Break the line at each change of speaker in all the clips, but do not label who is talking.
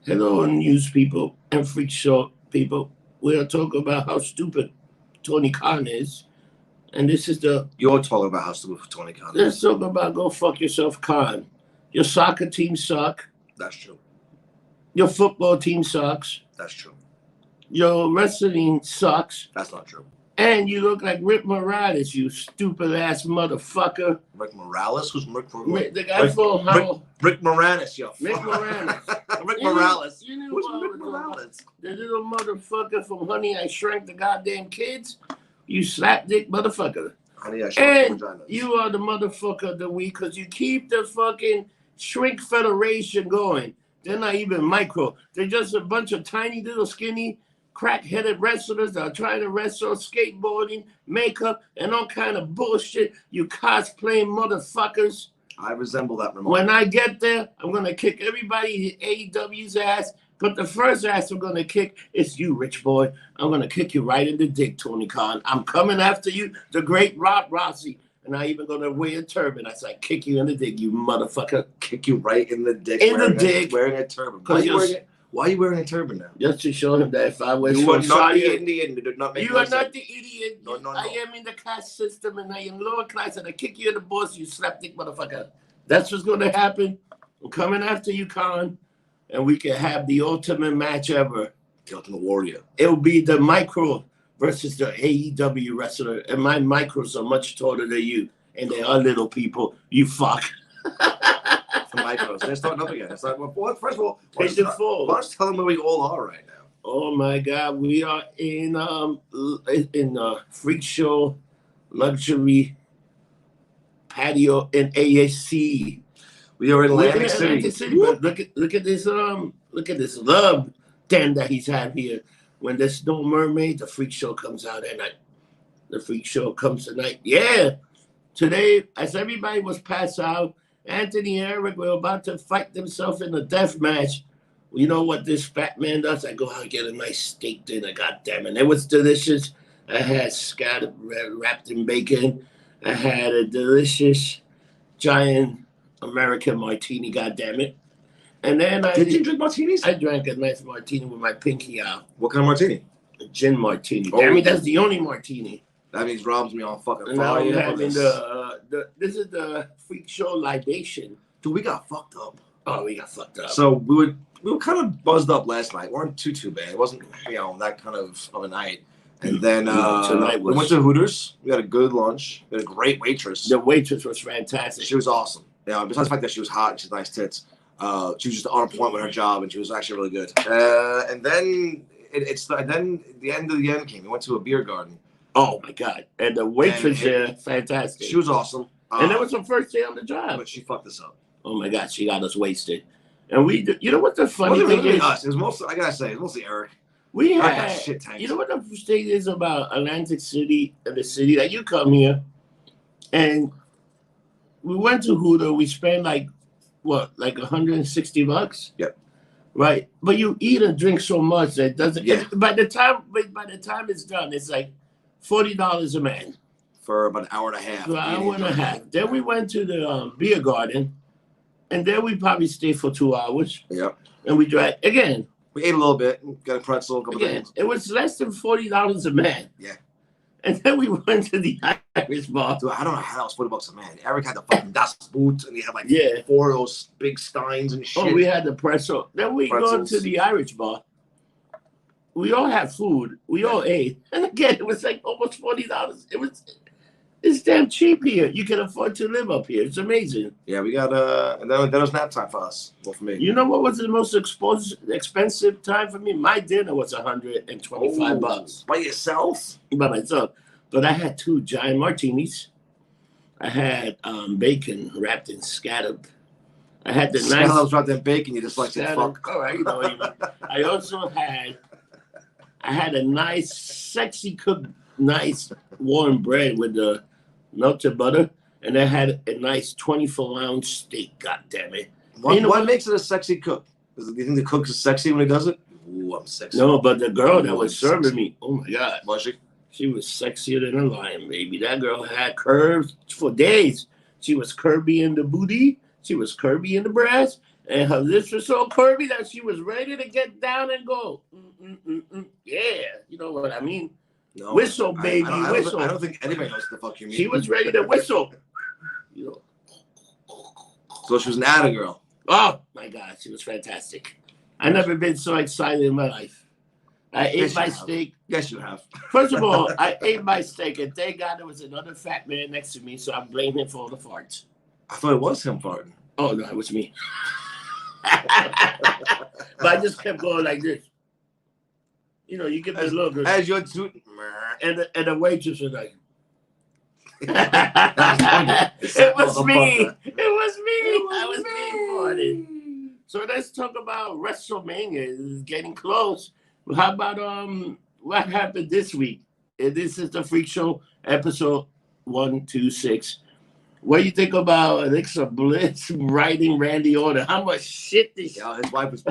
Hello, news people and freak show people. We are talking about how stupid Tony Khan is. And this is the.
You're talking about how stupid Tony Khan is.
Let's talk about go fuck yourself, Khan. Your soccer team suck.
That's true.
Your football team sucks.
That's true.
Your wrestling sucks.
That's not true.
And you look like Rick Morales, you stupid ass motherfucker.
Rick Morales? Who's Rick Morales?
The guy from how.
Rick Moranis, yo.
Rick Morales.
Rick Morales.
You know
Who's Rick Morales?
The little motherfucker from Honey, I Shrank the Goddamn Kids. You slap dick motherfucker.
Honey, I Shrank the
And you are the motherfucker of the week because you keep the fucking Shrink Federation going. They're not even micro. They're just a bunch of tiny little skinny crack-headed wrestlers that are trying to wrestle, skateboarding, makeup, and all kind of bullshit. You cosplaying motherfuckers.
I resemble that remark.
When I get there, I'm going to kick everybody AEW's ass. But the first ass I'm going to kick is you, rich boy. I'm going to kick you right in the dick, Tony Khan. I'm coming after you, the great Rob Rossi. And I even going to wear a turban. I said, kick you in the dick, you motherfucker.
Kick you right in the dick.
In the dick.
Wearing a turban. Why are you wearing a turban now?
Just to show him that if I was
you
from
are not
Saudi,
the Indian. You are
not the idiot.
No.
I am in the caste system and I am lower class and I kick you in the balls, you slapdick motherfucker. That's what's going to happen. I'm coming after you, Khan, and we can have the ultimate match ever.
The Ultimate Warrior.
It'll be the micro versus the AEW wrestler, and my micros are much taller than you, and they are little people. You fuck.
The micros. They're starting up again. It's like, well, first of all, let's tell them where we all are right now.
Oh my God, we are in Freak Show luxury patio in ASC.
We are in Atlantic City.
But look at this love den that he's had here. When there's no mermaid, the Freak Show comes out at night. The Freak Show comes tonight. Yeah. Today, as everybody was passed out, Anthony and Eric were about to fight themselves in a death match. You know what this fat man does? I go out and get a nice steak dinner. God damn it. It was delicious. I had scallop wrapped in bacon. I had a delicious giant American martini. God damn it. And then
Did you drink martinis?
I drank a nice martini with my pinky out.
What kind of martini?
A gin martini. Oh. Damn it, that's the only martini.
That means Rob's me on fucking
and
fire.
Now having this is the Freak Show libation.
Dude, we got fucked up.
Oh, we got fucked up.
So we were kind of buzzed up last night. We weren't too bad. It wasn't that kind of a night. And then tonight we went to Hooters. We had a good lunch. We had a great waitress.
The waitress was fantastic.
She was awesome. Yeah, besides the fact that she was hot and she had nice tits, she was just on point with her job, and she was actually really good. And then the end of the end came. We went to a beer garden.
Oh my God! And the waitress there, fantastic.
She was awesome.
And that was her first day on the job.
But she fucked us up.
Oh my God! She got us wasted. And you know what the funny thing is?
Us. It was mostly, I gotta say, it was mostly Eric.
We had shit tanks. You know what the thing is about Atlantic City and the city that you come here, and we went to Hooters. We spent like $160.
Yep.
Right, but you eat and drink so much that it doesn't.
Yeah.
By the time it's done, it's like $40 a man
for about an hour and a half.
For an hour and a half. Then we went to the beer garden, and then we probably stayed for 2 hours.
Yep.
And we drank again.
We ate a little bit, got a pretzel, a couple things.
It was less than $40 a man.
Yeah.
And then we went to the Irish bar.
Dude, I don't know how it was $40 a man. Eric had the fucking Das Boot, and he had like 4 of those big steins and shit.
Oh, we had the pretzel. Then we go to the Irish bar. We all had food. We all ate. And again, it was like almost $40. It's damn cheap here. You can afford to live up here. It's amazing.
Yeah, we got and then was nap time for us. Well, for me.
You know what was the most expensive time for me? My dinner was $125.
By yourself?
By myself. But I had 2 giant martinis. I had bacon wrapped in scallop. I had the
scallops wrapped in bacon. You just like to fuck.
All right, I also had a nice, sexy cooked, nice warm bread with the melted butter, and I had a nice 24-ounce steak. God damn it!
What makes it a sexy cook? Do you think the cook is sexy when he does it? Ooh, I'm sexy.
No, but the girl that was serving me, oh my God,
was she?
She was sexier than a lion, baby. That girl had curves for days. She was curvy in the booty. She was curvy in the breast, And her lips were so curvy that she was ready to get down and go. Yeah, you know what I mean?
No,
Whistle, baby, whistle.
I don't think anybody knows what the fuck you mean.
She was ready to whistle. You know.
So she was an Atta girl.
Oh my God, she was fantastic. I've never been so excited in my life. I ate my steak.
Yes, you have.
First of all, I ate my steak, and thank God there was another fat man next to me, so I blame him for all the farts.
I thought it was him farting.
Oh no, it was me. But I just kept going like this. You know, you get the look.
As you're tooting.
And the waitress was like, it
It
was me. It was me. I was being farted. So let's talk about WrestleMania. It's getting close. How about what happened this week? This is the Freak Show episode 126. What do you think about Alexa Bliss writing Randy Orton? How much shit this?
Yeah, his wife was.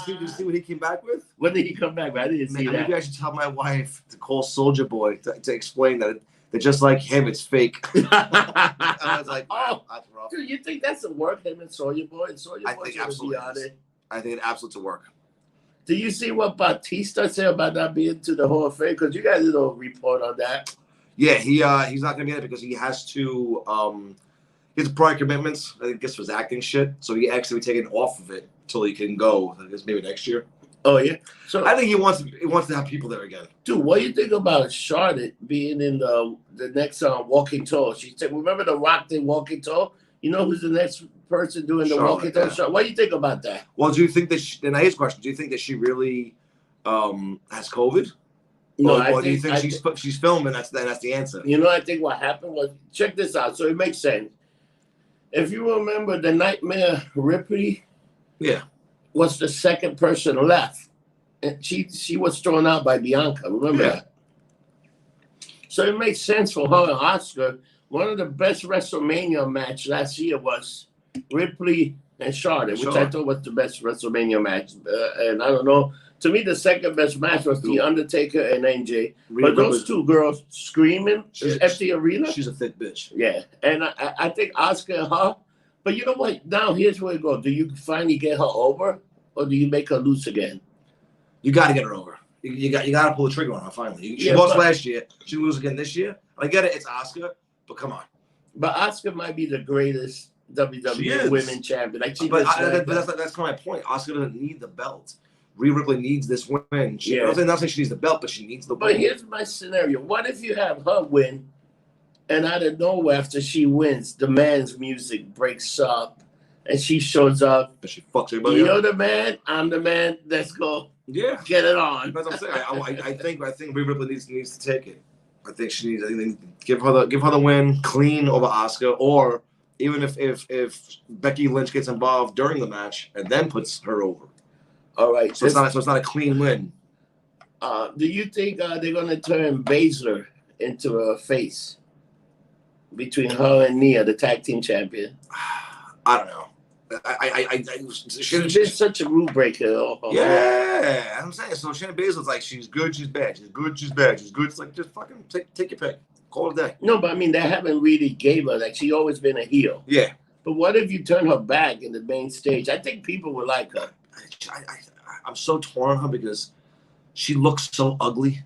Did you see what he came back with?
When did he come back? I didn't see that.
Maybe I should tell my wife to call Soldier Boy to explain that just like him, it's fake. I was like, wow, that's rough.
Dude, you think that's a work, him and Soldier Boy? And Soldier Boy
think absolutely. I think it absolutely to work.
Do you see what Batista said about not being to the Hall of Fame? Because you guys did a report on that.
Yeah, he's not gonna be in it because he has to he has prior commitments. I guess for his acting shit. So he actually taken off of it till he can go. I guess maybe next year.
Oh yeah. So
I think he wants to have people there again.
Dude, what do you think about Charlotte being in the next Walking Tall? She said, remember the Rock did Walking Tall? You know who's the next person doing the Walking Tall show? What do you think about that?
Well, do you think that? And his question: do you think that she really has COVID?
No,
or do you think she's filming? That's the answer.
You know, I think what happened was, check this out. So it makes sense. If you remember, the Nightmare Ripley, was the second person left, and she was thrown out by Bianca. Remember that? So it makes sense for her and Oscar. One of the best WrestleMania match last year was Ripley and Charlotte, which I thought was the best WrestleMania match. And I don't know. To me, the second best match was The Undertaker and NJ. But those two girls screaming in empty arena.
She's a thick bitch.
Yeah. And I think Oscar and her. But you know what? Now, here's where it goes. Do you finally get her over, or do you make her lose again?
You got to get her over. You got to pull the trigger on her finally. She lost last year. She lose again this year. I get it. It's Oscar. But come on.
But Oscar might be the greatest WWE women champion. Like that's
kind of my point. Oscar doesn't need the belt. Rhea Ripley needs this win. I'm not saying she needs the belt, but she needs the win.
But here's my scenario. What if you have her win, and out of nowhere, after she wins, the man's music breaks up, and she shows up.
But she fucks everybody
You're the man. I'm the man. Let's go.
Yeah.
Get it on.
That's what I'm saying. I think Rhea Ripley needs to take it. I think she needs. I think give her the win clean over Oscar, or even if Becky Lynch gets involved during the match and then puts her over.
All right.
So it's not a clean win.
Do you think they're gonna turn Baszler into a face between her and Nia, the tag team champion?
I don't know.
She's been such a rule breaker.
Yeah, I'm saying. So Shayna Baszler's like, she's good, she's bad. She's good, she's bad. She's good. It's like, just fucking take your pick. Call it a day.
No, but I mean, they haven't really gave her, like, she's always been a heel.
Yeah.
But what if you turn her back in the main stage? I think people would like her.
I'm so torn on her because she looks so ugly.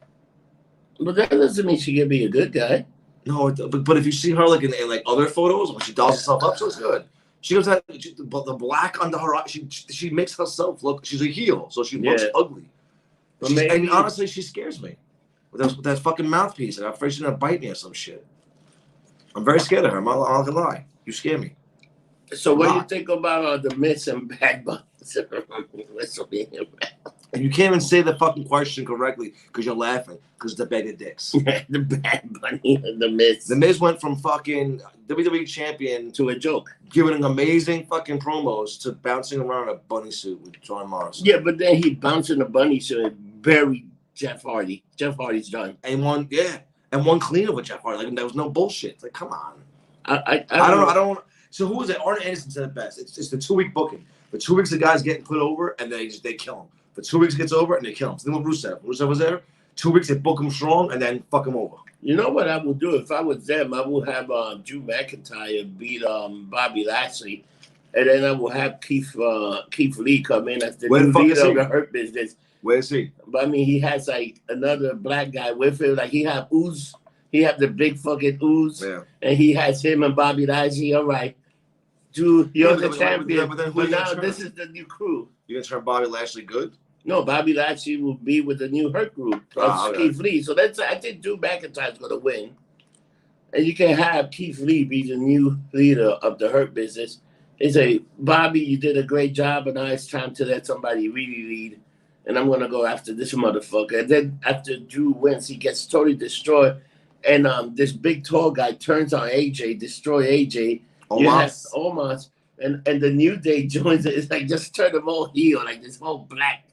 But that doesn't mean she can be a good guy.
No, but if you see her like in like other photos when she dolls herself up, so it's good. She goes that the black under her eye. She makes herself look. She's a heel, so she looks ugly. And honestly, she scares me with that fucking mouthpiece. I'm afraid she's gonna bite me or some shit. I'm very scared of her. I'm not gonna lie. You scare me.
So what do you think about the Miz and Bad Bunny?
And you can't even say the fucking question correctly because you're laughing because the bag of dicks.
The Bad Bunny and the Miz.
The Miz went from fucking WWE champion
to a joke,
giving amazing fucking promos to bouncing around a bunny suit with John Morrison.
Yeah, but then he bounced in a bunny suit and buried Jeff Hardy. Jeff Hardy's done.
And won clean with Jeff Hardy. Like there was no bullshit. It's like, come on.
I don't.
So who was it? Arn Anderson said it best. It's the 2-week booking. For 2 weeks, the guy's getting put over, and they kill him. For 2 weeks, gets over, and they kill him. Same with Rusev. Rusev was there. 2 weeks, they book him strong, and then fuck him over.
You know what I would do if I was them? I would have Drew McIntyre beat Bobby Lashley, And then I will have Keith Lee come in as the
Where
new
the fuck is
leader
he?
of the Hurt Business.
Where is he?
But I mean, he has like another black guy with him. Like he have Ooze. He have the big fucking Ooze.
Yeah.
And he has him and Bobby Lashley. All right. Dude, you're the
But
champion.
then
But now this is the new crew.
You gonna turn Bobby Lashley good?
No, Bobby Lashley will be with the new Hurt group plus
Okay.
Keith Lee. So that's I think Drew McIntyre's gonna win. And you can have Keith Lee be the new leader of the Hurt Business. They say, Bobby, you did a great job, but now it's time to let somebody really lead. And I'm gonna go after this motherfucker. And then after Drew wins, he gets totally destroyed. And this big tall guy turns on AJ, destroy AJ. Almost. And the New Day joins it. It's like just turn them all heel, like this whole Black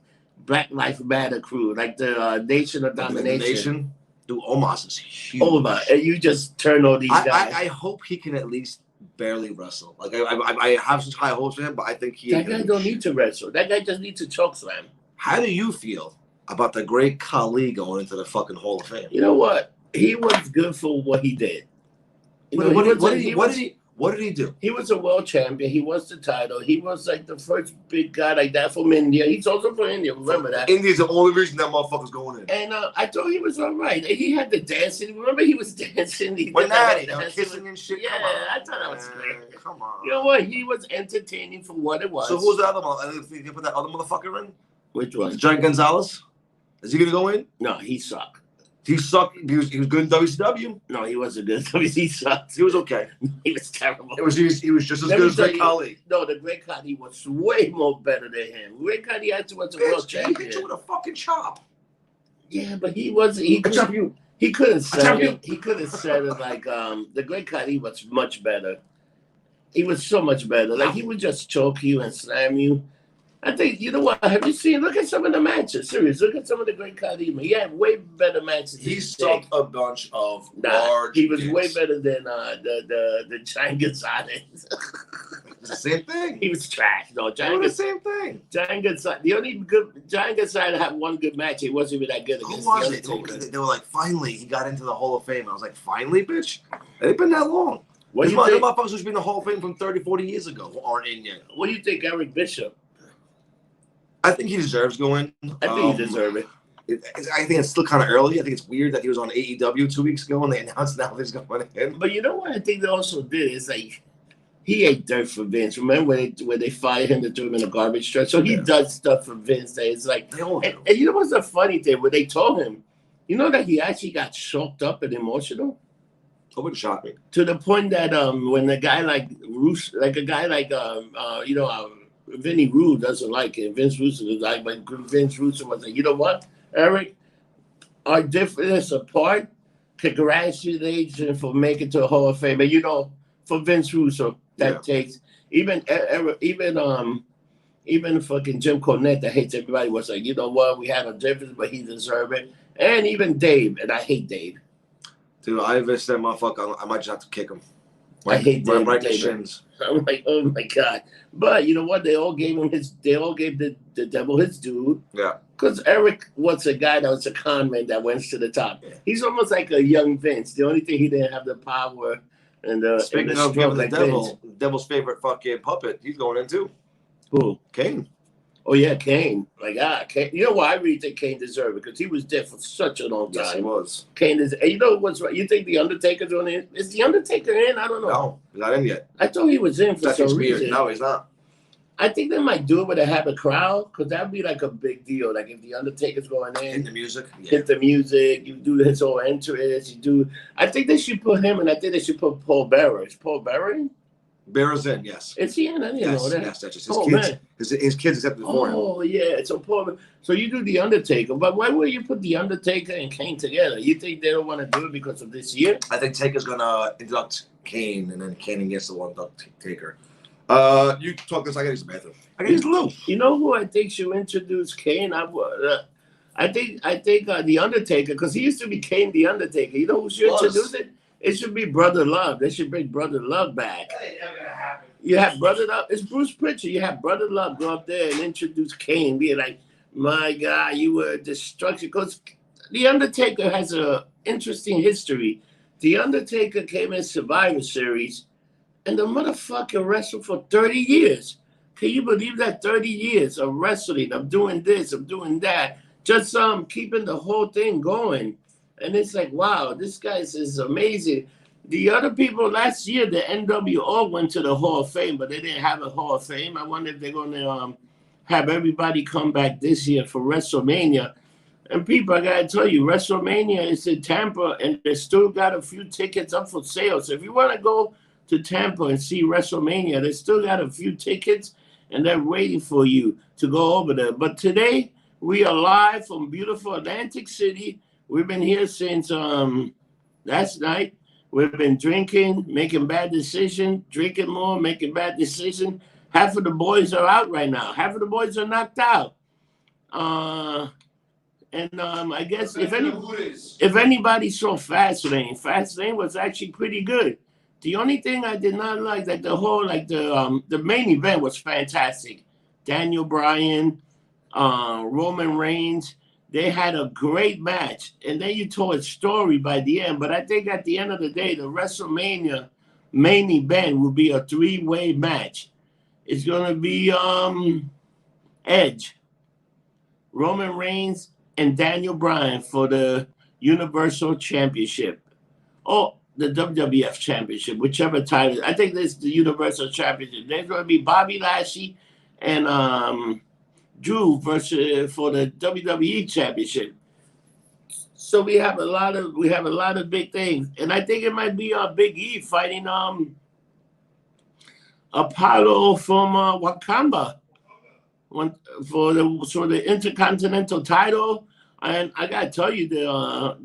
Lives Matter crew, like the Nation of Domination.
Dude, Omos is huge.
Omos, and you just turn all these guys.
I hope he can at least barely wrestle. Like I have such high hopes for him, but I think
that guy don't need to wrestle. That guy just needs to choke slam.
How do you feel about the great Khali going into the fucking Hall of Fame?
You know what? He was good for what he did.
What did he do?
He was a world champion. He won the title. He was like the first big guy like that from India. He's also from India. Remember that?
India's the only reason that motherfucker's going in.
And I thought he was all right. He had the dancing. Remember he was dancing?
Kissing and shit.
Yeah, I thought that was great.
Come on.
You know what? He was entertaining for what it was.
So who's the other one? You put that other motherfucker in?
Which one?
Giant Gonzalez? Is he going to go in?
No, he sucked.
He sucked. He was good in WCW.
No, he wasn't good. He sucked.
He was okay.
He was terrible.
He was just as good as Great Khali.
No, the Great Khali was way more better than him. Great Khali actually was a world champion.
He hit you with a fucking chop.
Yeah, but he wasn't. He couldn't sell it. He couldn't sell it like the Great Khali was much better. He was so much better. Like he would just choke you and slam you. I think, you know what? Have you seen? Look at some of the matches. Serious. Look at some of the Great Khali. He had way better matches.
He sucked a bunch of large.
He was dicks. Way better than the Giant Gonzalez.
It's the same thing.
He was trash. No,
the same thing.
Giant Gonzalez. The only good Giant Gonzalez had one good match. He wasn't even that good against
Who was it? They were like, finally, he got into the Hall of Fame. I was like, finally, bitch? It ain't been that long. What do you think? The motherfuckers who should be in the Hall of Fame from 30, 40 years ago who aren't in yet.
What do you think, Eric Bishop?
I think he deserves going.
I think he deserves it.
I think it's still kind of early. I think it's weird that he was on AEW 2 weeks ago and they announced now he's going in.
But you know what I think they also did? It's like he ate dirt for Vince. Remember when they fired him to throw him in a garbage truck? So he does stuff for Vince that it's like, and you know what's the funny thing? When they told him, you know that he actually got choked up and emotional?
It wouldn't shock me.
To the point that when a guy like Vinny Rude doesn't like it. Vince Russo doesn't like it. But Vince Russo was like, you know what, Eric? Our difference apart, congratulations for making to a Hall of Fame. And you know, for Vince Russo, that takes even fucking Jim Cornette that hates everybody was like, you know what, we had a difference, but he deserved it. And even Dave, and I hate Dave.
Dude, I miss that motherfucker. I might just have to kick him.
I hate Dave.
Right shins.
I'm like, oh my God. But you know what? They all gave the devil his due.
Yeah.
Because Eric was a guy that was a con man that went to the top. Yeah. He's almost like a young Vince. The only thing he didn't have the power and the
Speaking of giving the devil, devil's favorite fucking puppet, he's going in too.
Who?
Kane.
Oh yeah, Kane. Kane. You know what? I really think Kane deserved it because he was there for such a long time.
Yes, he was.
Kane is. And you know what's right? You think the Undertaker's on in? Is the Undertaker in? I don't know.
No, he's not in yet.
I thought he was in for some reason.
No, he's not.
I think they might do it with a habit crowd because that'd be like a big deal. Like if the Undertaker's going in,
hit the music,
hit the music, you do his whole entrance, you do. I think they should put him, and I think they should put Paul Bearer. Is Paul Bearer in?
Bearer's in, yes.
Is he in? I didn't know that.
Yes, that's just his kids. His kids accepted for him.
Oh yeah, so Paul. So you do the Undertaker, but why would you put the Undertaker and Kane together? You think they don't want to do it because of this year?
I think Taker's gonna induct Kane, and then Kane gets the one induct Taker. You talk this. I got to use the bathroom. I got to use the loo.
You know who I think should introduce Kane? I think the Undertaker, because he used to be Kane the Undertaker. You know who should introduce it? It should be Brother Love. They should bring Brother Love back.
That ain't never gonna happen.
You have Brother Love. It's Bruce Pritchard. You have Brother Love go up there and introduce Kane. Be like, my God, you were destruction. Because the Undertaker has an interesting history. The Undertaker came in Survivor Series, And the motherfucker wrestled for 30 years. Can you believe that? 30 years of wrestling. I'm doing this, I'm doing that. Just keeping the whole thing going. And it's like, wow, this guy is amazing. The other people last year, the NWO went to the Hall of Fame, but they didn't have a Hall of Fame. I wonder if they're going to have everybody come back this year for WrestleMania. And people, I got to tell you, WrestleMania is in Tampa, and they still got a few tickets up for sale. So if you want to go to Tampa and see WrestleMania, they still got a few tickets, and they're waiting for you to go over there. But today, we are live from beautiful Atlantic City. We've been here since last night. We've been drinking, making bad decisions, drinking more, making bad decisions. Half of the boys are out right now. Half of the boys are knocked out. I guess if anybody saw Fastlane was actually pretty good. The only thing I did not like, that the main event was fantastic. Daniel Bryan, Roman Reigns, they had a great match. And then you told a story by the end. But I think at the end of the day, the WrestleMania main event will be a 3-way match. It's going to be Edge, Roman Reigns, and Daniel Bryan for the Universal Championship. Oh, the WWF Championship, whichever title. I think this is the Universal Championship. There's going to be Bobby Lashley and Drew versus for the WWE Championship. So we have a lot of big things, and I think it might be Big E fighting Apollo from Wakanda for the Intercontinental title. And I gotta tell you, the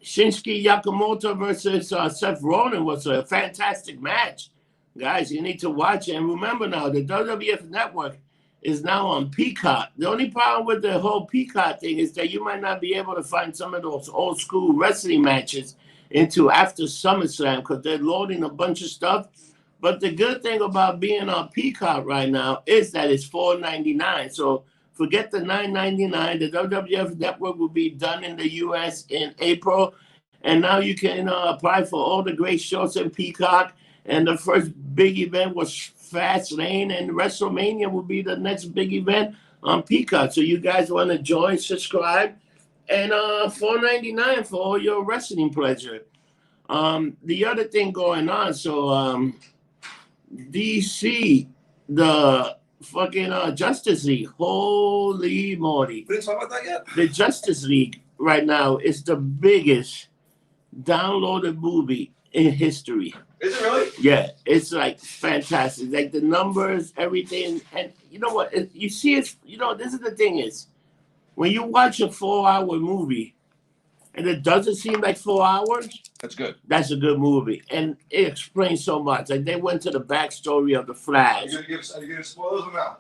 Shinsuke Yamamoto versus Seth Rollins was a fantastic match. Guys, you need to watch it. And remember now, the WWF Network is now on Peacock. The only problem with the whole Peacock thing is that you might not be able to find some of those old school wrestling matches into after SummerSlam because they're loading a bunch of stuff. But the good thing about being on Peacock right now is that it's $4.99. So forget the $9.99. The WWF Network will be done in the U.S. in April. And now you can apply for all the great shows in Peacock. And the first big event was Fastlane, and WrestleMania will be the next big event on Peacock. So you guys want to join, subscribe, and $4.99 for all your wrestling pleasure. The other thing going on, so DC, the fucking Justice League, holy moly.
We didn't talk about that yet?
The Justice League right now is the biggest downloaded movie in history.
Is it really?
Yeah, it's like fantastic. Like the numbers, everything. And you know what? You see, this is the thing is, when you watch a 4-hour movie and it doesn't seem like 4 hours,
that's good.
That's a good movie. And it explains so much. Like they went to the backstory of the Flash.
Are you going to spoil them now?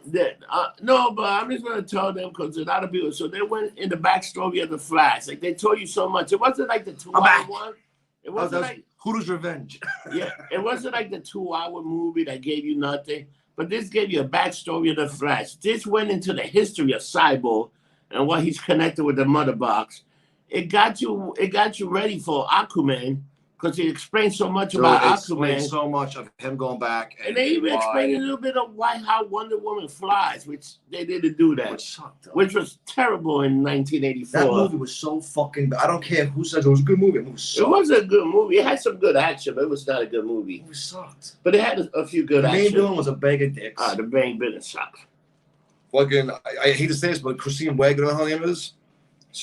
No, but I'm just going to tell them because a lot of people, so they went in the backstory of the Flash. Like they told you so much. It wasn't like the 2-hour one. It wasn't like
Hooters Revenge.
Yeah, it wasn't like the 2-hour movie that gave you nothing, but this gave you a backstory of the Flash. This went into the history of Cyborg and what he's connected with the Mother Box. It got you ready for Aquaman because he explained so much about Aquaman.
So much of him going back,
and they even explained a little bit of how Wonder Woman flies, which they didn't do that,
which sucked,
which was terrible in 1984.
That movie was so fucking bad. I don't care who says it was a good movie. It
was a good movie. It had some good action, but it was not a good movie.
It sucked.
But it had a few good action.
The main villain was a bag of dicks.
The main villain sucked.
Fucking, I hate to say this, but Christine Wagner, her name is.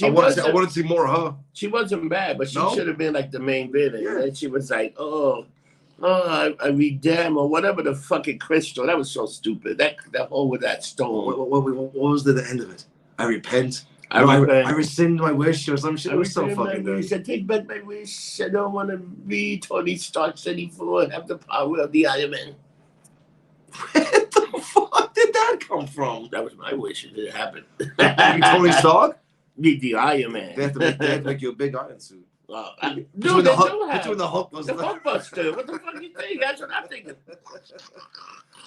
I wanted to see more of her.
She wasn't bad, but she should have been like the main villain. Yeah. And she was like, I redeem or whatever the fucking crystal. That was so stupid. That whole with that stone.
What was the end of it? I repent. I rescind my wish or some shit. It was so fucking good.
He said, take back my wish. I don't want to be Tony Stark anymore and have the power of the Iron Man.
Where the fuck did that come from?
That was my wish. It didn't happen.
Tony Stark?
The Iron Man.
They have to make you a big iron suit.
No,
they do have. Between the Hulkbuster.
The Hulkbuster. What the fuck you think? That's what I'm thinking.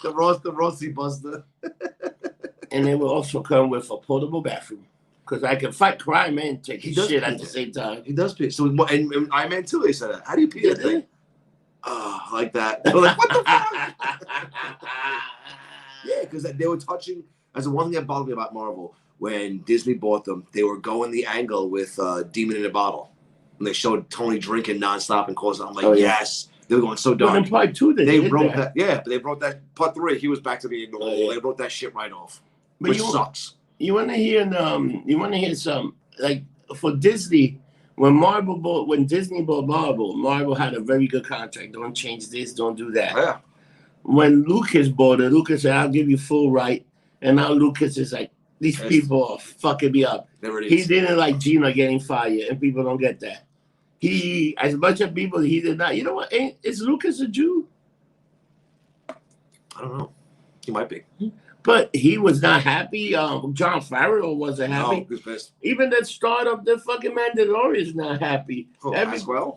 The Rossi Buster.
And they will also come with a portable bathroom. Because I can fight crime and take shit at the same time.
He does pee. So, and Iron Man 2, they said that. How do you pee that thing? like that. They're like, what the fuck? Yeah, because they were touching. That's the one thing that bothered me about Marvel. When Disney bought them, they were going the angle with Demon in a Bottle. And they showed Tony drinking nonstop and causing. I'm like, yes. They were going so dark.
Well, in part 2,
they wrote that. Yeah, but they wrote that. Part 3, he was back to being normal. They wrote that shit right off. But which sucks.
You want to hear some, like, for Disney, when Disney bought Marvel had a very good contract. Don't change this, don't do that.
Yeah.
When Lucas bought it, Lucas said, I'll give you full right. And now Lucas is like, these people are fucking me up. He didn't like Gina getting fired, and people don't get that. He, as much as people, he did not. You know what? Is Lucas a Jew?
I don't know. He might be.
But he was not happy. John Favreau wasn't happy.
No, he was pissed.
Even the start of the fucking Mandalorian is not happy.
Oh,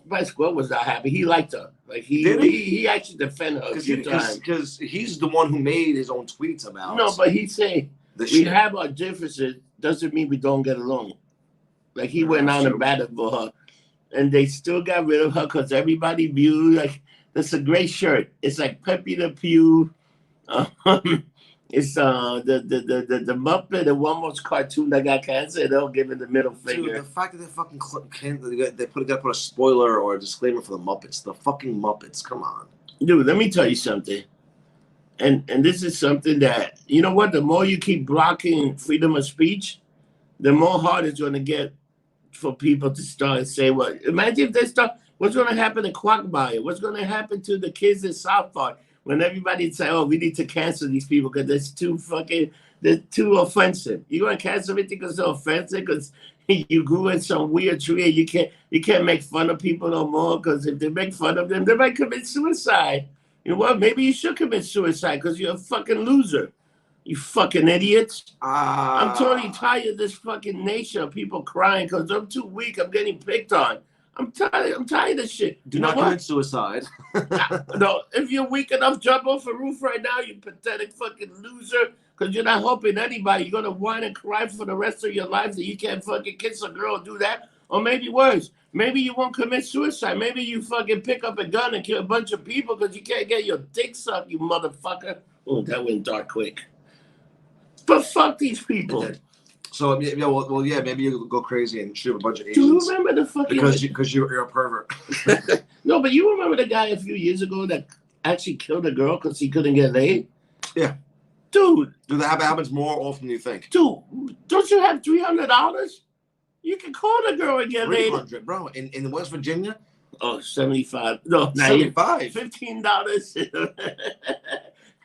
Pasquale was not happy. He liked her. Like he actually defended her a few times.
Because he's the one who made his own tweets about.
No, but he said we have our differences. Doesn't mean we don't get along. Like he went on and battled for her, and they still got rid of her because everybody viewed like that's a great shirt. It's like Pepe Le Pew. It's the Muppet, the one most cartoon that got canceled. They'll give it the middle finger.
Dude, the fact that they fucking gotta put a spoiler or a disclaimer for the Muppets. The fucking Muppets. Come on,
dude. Let me tell you something. And this is something that you know what. The more you keep blocking freedom of speech, the more hard it's going to get for people to start and say what. Imagine if they start. What's going to happen to Quackbire? What's going to happen to the kids in South Park? When everybody say, "Oh, we need to cancel these people because they're too offensive." You're gonna cancel it because they're offensive because you grew in some weird tree. And you can't make fun of people no more because if they make fun of them, they might commit suicide. You know what? Maybe you should commit suicide because you're a fucking loser. You fucking idiots. I'm totally tired of this fucking nation of people crying because I'm too weak. I'm getting picked on. I'm tired of shit.
Do not commit suicide.
No, if you're weak enough, jump off a roof right now, you pathetic fucking loser. Because you're not helping anybody. You're going to whine and cry for the rest of your life that you can't fucking kiss a girl and do that. Or maybe worse. Maybe you won't commit suicide. Maybe you fucking pick up a gun and kill a bunch of people because you can't get your dick sucked, you motherfucker. Oh, that went dark quick. But fuck these people.
So yeah, maybe you go crazy and shoot a bunch of Asians.
Do you remember the fucking
because you're a pervert?
No, but you remember the guy a few years ago that actually killed a girl because he couldn't get laid?
Yeah,
dude.
That happens more often than you think.
Dude, don't you have $300? You can call the girl and get laid.
$300, bro. In West Virginia.
Oh, 75. No,
75.
$15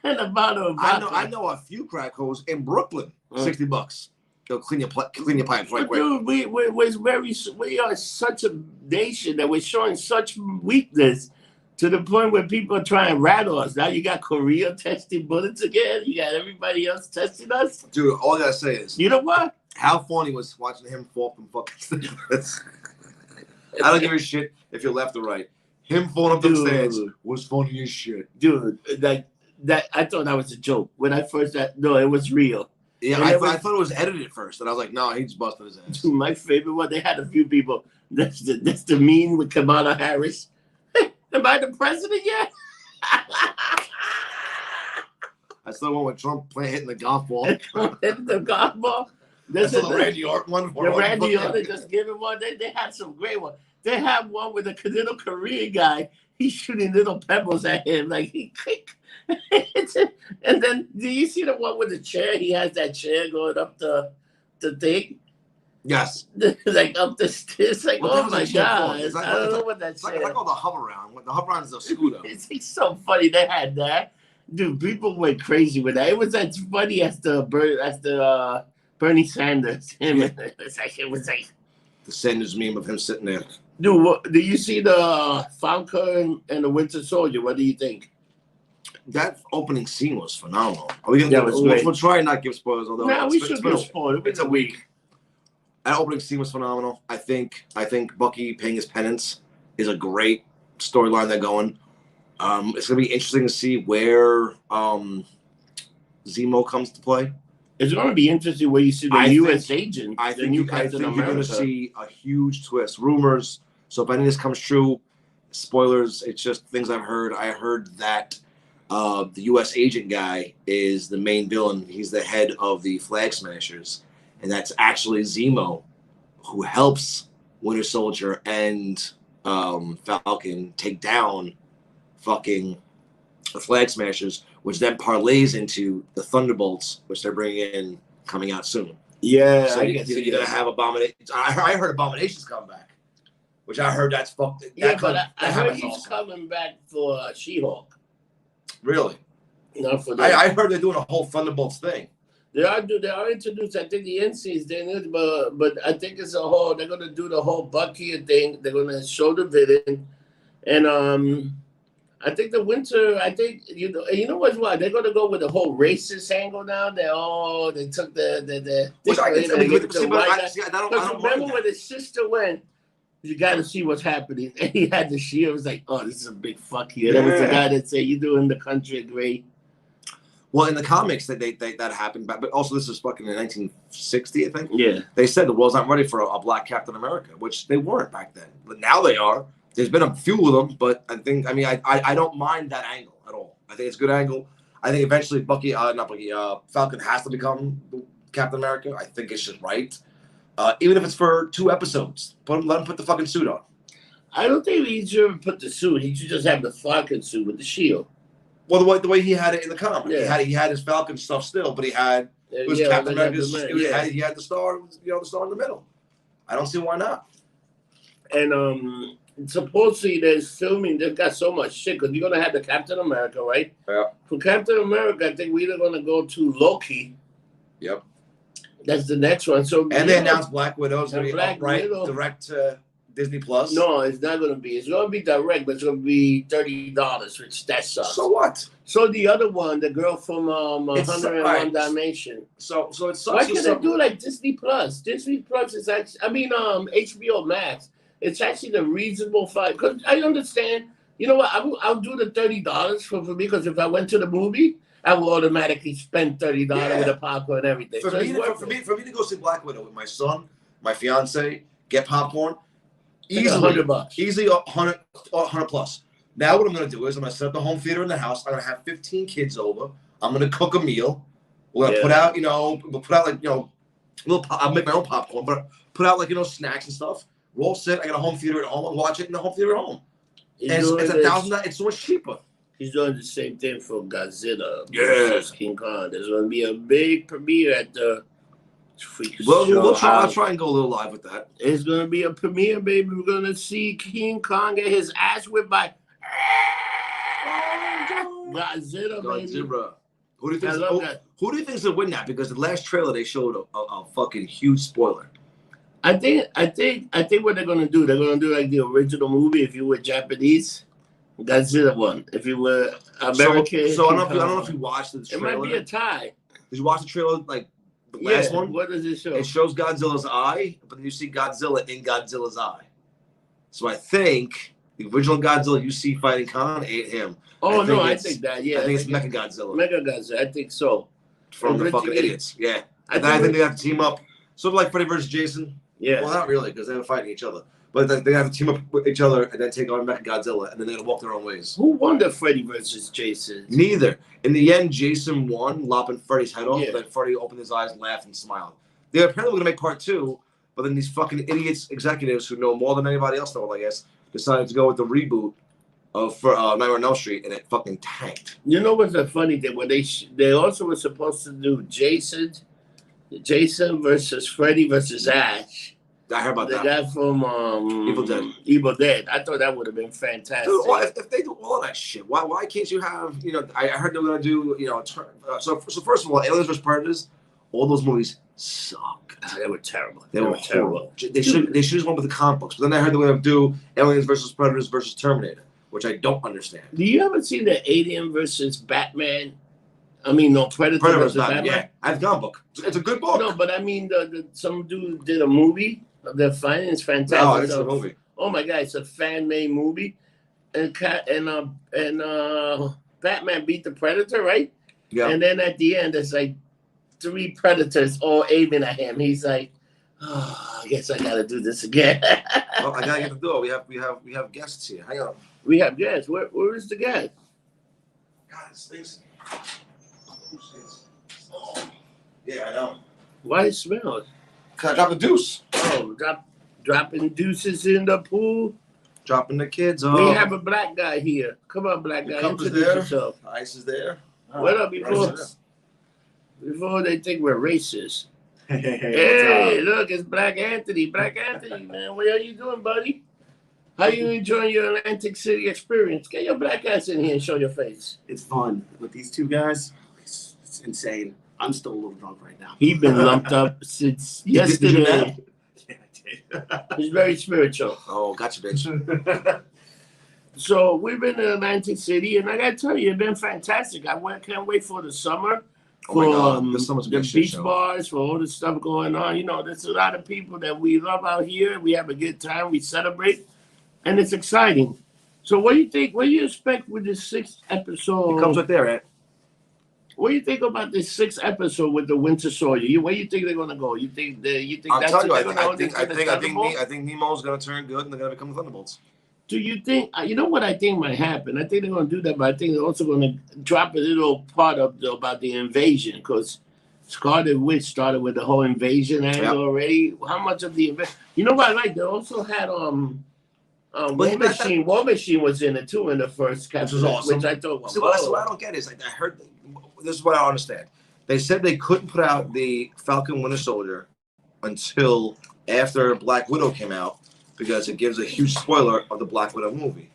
and a bottle of vodka.
I know a few crack hoes in Brooklyn. $60. They'll clean your pipes right quick.
Dude, we are such a nation that we're showing such weakness to the point where people are trying to rattle us. Now you got Korea testing bullets again. You got everybody else testing us.
Dude, all I gotta say is,
you know what?
How funny was watching him fall from fucking stairs. I don't give a shit if you're left or right. Him falling up the stairs was funny as shit.
Dude, like that. I thought that was a joke when I first. No, it was real.
Yeah, I thought it was edited first, and I was like, no, he just busted his ass.
Dude, my favorite one. They had a few people. That's the meme with Kamala Harris. Am I the president yet?
That's the one with Trump hitting the golf ball.
Hitting the golf ball.
That's the Randy Orton one.
The Randy Orton just giving one. They had some great ones. They have one with a little Korean guy. He's shooting little pebbles at him. Like he kick. And then do you see the one with the chair? He has that chair going up the thing.
Yes.
Like up the stairs. Like, oh my God. I don't know what that's.
It's like all the hover round. The hover round is a scooter.
It's so funny they had that. Dude, people went crazy with that. It was as funny as the Bernie Sanders. Him. Yeah. It was like
the Sanders meme of him sitting there.
Dude, do you see the Falcon and the Winter Soldier? What do you think?
That opening scene was phenomenal. Are we gonna we'll try and not give spoilers, although
we should give spoilers. It's a week.
That opening scene was phenomenal. I think Bucky paying his penance is a great storyline they're going. It's gonna be interesting to see where Zemo comes to play.
It's gonna be interesting where you see the U.S. agent.
I think you're gonna see a huge twist. Rumors. So if any of this comes true, spoilers. It's just things I've heard. I heard that the U.S. agent guy is the main villain. He's the head of the Flag Smashers, and that's actually Zemo, who helps Winter Soldier and Falcon take down fucking the Flag Smashers, which then parlays into the Thunderbolts, which they're bringing in coming out soon.
Yeah,
so you're gonna have Abomination. I heard Abomination's come back, which I heard that's fucked.
I heard he's coming back for She-Hulk.
Really?
Not for
I heard they're doing a whole Thunderbolts thing.
They are introduced. I think the NC's doing it, but I think it's a whole. They're gonna do the whole Bucky thing. They're gonna show the villain, and I think the Winter. I think you know what's what they're gonna go with the whole racist angle now. They took the.
Which I don't
remember when his sister went. You got to see what's happening, and he had the shield. It was like, oh, this is a big fuck here. There was the guy that said, "You doing the country great."
Well, in the comics, that happened, but also this was fucking in 1960, I think.
Yeah.
They said the world's not ready for a black Captain America, which they weren't back then, but now they are. There's been a few of them, but I don't mind that angle at all. I think it's a good angle. I think eventually Falcon has to become Captain America. I think it's just right, even if it's for 2 episodes. Let him put the fucking suit on.
I don't think he should put the suit. He should just have the Falcon suit with the shield.
Well, the way he had it in the comic, he had his Falcon stuff still, but Captain America's. He had the star, the star in the middle. I don't see why not.
And supposedly there's filming. They've got so much shit because you're gonna have the Captain America, right?
Yeah.
For Captain America, I think we're either gonna go to Loki.
Yep.
That's the next one. So
they announced Black Widow's gonna be upright direct to Disney Plus.
No, it's not gonna be. It's gonna be direct, but it's gonna be $30, which that sucks.
So what?
So the other one, the girl from 101 Dalmatian.
So it sucks.
Why can't they do like Disney Plus? Disney Plus is actually, HBO Max. It's actually the reasonable fight. Because I understand. You know what? I'll do the $30 for me because if I went to the movie, I will automatically spend $30 with the popcorn and everything.
For me to go see Black Widow with my son, my fiance, get popcorn. Easily $100. Easily 100 plus. Now what I'm gonna do is I'm gonna set up the home theater in the house. I'm gonna have 15 kids over. I'm gonna cook a meal. We're gonna put out, I'll make my own popcorn, but put out snacks and stuff. We're all set. I got a home theater at home. I'll watch it in the home theater at home. And it's $1,000. It's so much cheaper.
He's doing the same thing for Godzilla.
Yes.
King Kong. There's gonna be a big premiere at the Freakshow.
We'll try and go a little live with that.
It's gonna be a premiere, baby. We're gonna see King Kong get his ass whipped by Godzilla, baby.
Who do you think's gonna win that? Because the last trailer they showed a fucking huge spoiler.
I think what they're gonna do. They're gonna do like the original movie. If you were Japanese, Godzilla won. If you were American,
so I don't know if you watched the trailer.
It might be a tie.
Did you watch the trailer the last one?
What does it show?
It shows Godzilla's eye, but then you see Godzilla in Godzilla's eye. So I think the original Godzilla you see fighting Kong ain't him.
Oh, I think that. Yeah,
I think it's Mechagodzilla.
Mechagodzilla, I think so.
From the fucking idiots. Yeah. I think they have to team up. Sort of like Freddy versus Jason.
Yeah.
Well, not really, because they were fighting each other. But they have to team up with each other and then take on Mechagodzilla, and then they're going to walk their own ways.
Who won the Freddy versus Jason?
Neither. In the end, Jason won, lopping Freddy's head off. Then Freddy opened his eyes, laughed, and smiled. They're apparently going to make part 2, but then these fucking idiots executives who know more than anybody else know, I guess, decided to go with the reboot of Nightmare on Elm Street, and it fucking tanked.
You know what's the funny thing? When they also were supposed to do Jason versus Freddy versus Ash.
I heard about that.
The guy from Evil Dead. I thought that would have been fantastic.
Dude, if they do all of that shit, why can't you have, I heard they were going to do, so first of all, Aliens vs. Predators, all those movies suck.
They were terrible.
They were terrible. They should have went with the comic books. But then I heard they were going to do Aliens vs. Predators versus Terminator, which I don't understand.
Do you ever see the Alien versus Batman? Predator versus Batman?
Yeah, I have the comic book. It's a good book.
No, but some dude did a movie. They're finding it's fantastic.
No, it's a movie.
Oh my god, it's a fan-made movie, and Batman beat the Predator, right? Yeah. And then at the end, it's like 3 predators all aiming at him. He's like, Oh, I guess I gotta do this again.
Well, I gotta get the door. We have guests here. Hang on.
We have guests. Where is the guest?
God, it stinks. Oh. Yeah, I know.
Why it smells?
Can I drop a deuce?
Oh, dropping deuces in the pool.
Dropping the kids off.
We have a black guy here. Come on, black guy. Introduce yourself.
The ice is there.
What up, before they think we're racist?
Hey,
look, it's Black Anthony. Black Anthony, man. What are you doing, buddy? How you enjoying your Atlantic City experience? Get your black ass in here and show your face.
it's fun with these two guys. It's insane. I'm still a little drunk right now.
He's been lumped up since yesterday.
Yeah, I did.
He's very spiritual.
Oh, gotcha, bitch.
So we've been in Atlantic City, and I gotta tell you, it's been fantastic. Can't wait for the summer.
Oh my
For
God, this summer's
the
gonna be a shit
beach
show.
bars, for all the stuff going on. You know, there's a lot of people that we love out here. We have a good time. We celebrate, and it's exciting. So, what do you think? What do you expect with this 6th episode?
It comes right there, Ant.
What do you think about this 6th episode with the Winter Soldier? Where do you think they're gonna go? You think
I'll
that's
tell you,
what
I
they're gonna
think Nemo's gonna turn good, and they're gonna become Thunderbolts.
Do you think? You know what I think might happen? I think they're gonna do that, but I think they're also gonna drop a little part of about the invasion because Scarlet Witch started with the whole invasion angle already. How much of the invasion? You know what I like? They also had War Machine was in it too in the first
Which
capsule,
was awesome.
which I thought was
So what I don't get is like I heard. This is what I don't understand. They said they couldn't put out the Falcon Winter Soldier until after Black Widow came out because it gives a huge spoiler of the Black Widow movie.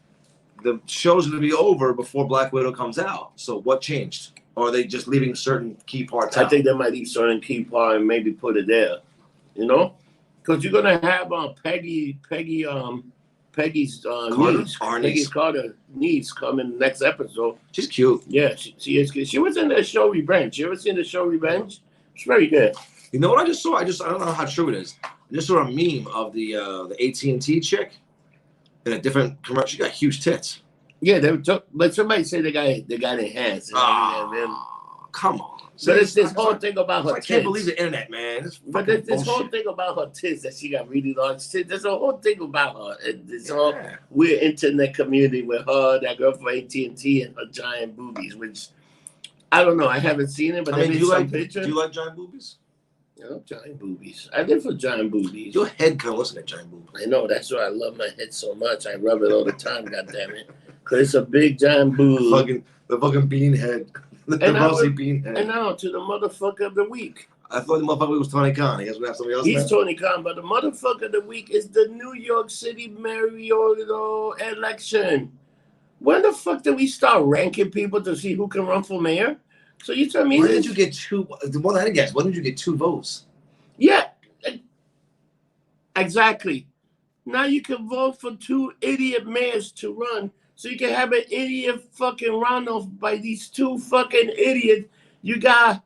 The show's going to be over before Black Widow comes out. So what changed? Or are they just leaving certain key parts out?
I think they might leave certain key part and maybe put it there. You know, because you're gonna have Peggy's niece, Peggy Carter niece coming next episode.
She's cute.
Yeah, she is good. She was in the show Revenge. You ever seen the show Revenge? It's very good.
You know what I just saw? I don't know how true it is. I just saw a meme of the AT&T chick in a different commercial. She got huge tits.
Yeah, but somebody said they got enhanced.
Come on.
But it's this whole thing about her
I
tits.
can't believe the internet, man.
But there's this whole thing about her tits that she got really large tits. There's a whole thing about her. This whole weird internet community with her, that girl from AT&T, and her giant boobies, which I don't know. I haven't seen it, but
do you like
picture.
Do you like giant boobies?
Giant boobies. I live for giant boobies.
Your head kind of looks like a giant boob.
I know. That's why I love my head so much. I rub it all the time. God damn it, because it's a big giant boob.
The fucking bean head. The rosy bean head.
And now to the motherfucker of the week.
I thought the motherfucker was Tony Khan. I guess we have somebody else.
He's Tony Khan, but the motherfucker of the week is the New York City mayoral election. When the fuck did we start ranking people to see who can run for mayor? So you tell me.
Why did you get two? The one I guess. Why did you get 2 votes?
Yeah, exactly. Now you can vote for 2 idiot mayors to run, so you can have an idiot fucking runoff by these 2 fucking idiots. You got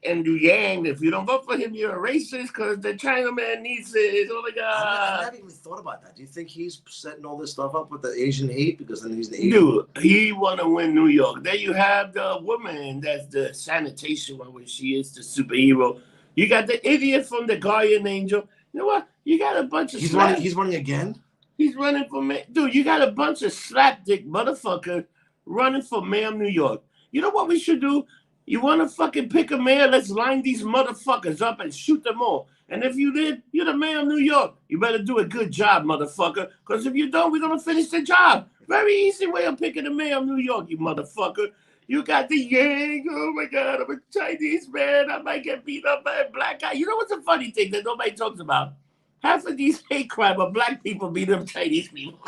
Andrew Yang. If you don't vote for him, you're a racist because the Chinaman needs it. Oh my God.
I haven't even thought about that. Do you think he's setting all this stuff up with the Asian hate because then he's the Asian?
Dude, he want to win New York. There you have the woman that's the sanitation one where she is the superhero. You got the idiot from the Guardian Angel. You know what? You got a bunch of
He's running again?
He's running for mayor. Dude, you got a bunch of slapdick motherfucker running for mayor of New York. You know what we should do? You want to fucking pick a mayor? Let's line these motherfuckers up and shoot them all. And if you did, you're the mayor of New York. You better do a good job, motherfucker. Because if you don't, we're going to finish the job. Very easy way of picking the mayor of New York, you motherfucker. You got the Yang. Oh, my God, I'm a Chinese man. I might get beat up by a black guy. You know what's a funny thing that nobody talks about? Half of these hate crime are black people beat up Chinese people.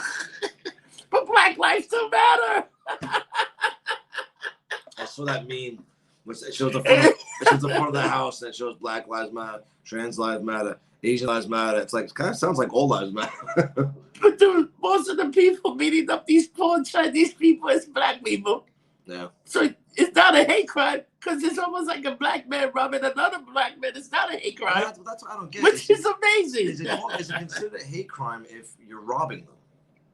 But black lives don't matter.
I saw that meme. It shows the front of the house and it shows Black Lives Matter, Trans Lives Matter, Asian Lives Matter. It's like, it kind of sounds like all lives matter.
But dude, most of the people beating up these poor Chinese people is black people.
Yeah.
So it's not a hate crime because it's almost like a black man robbing another black man. It's not a hate crime.
That's what I don't get.
Which is amazing.
Is it considered a hate crime if you're robbing them?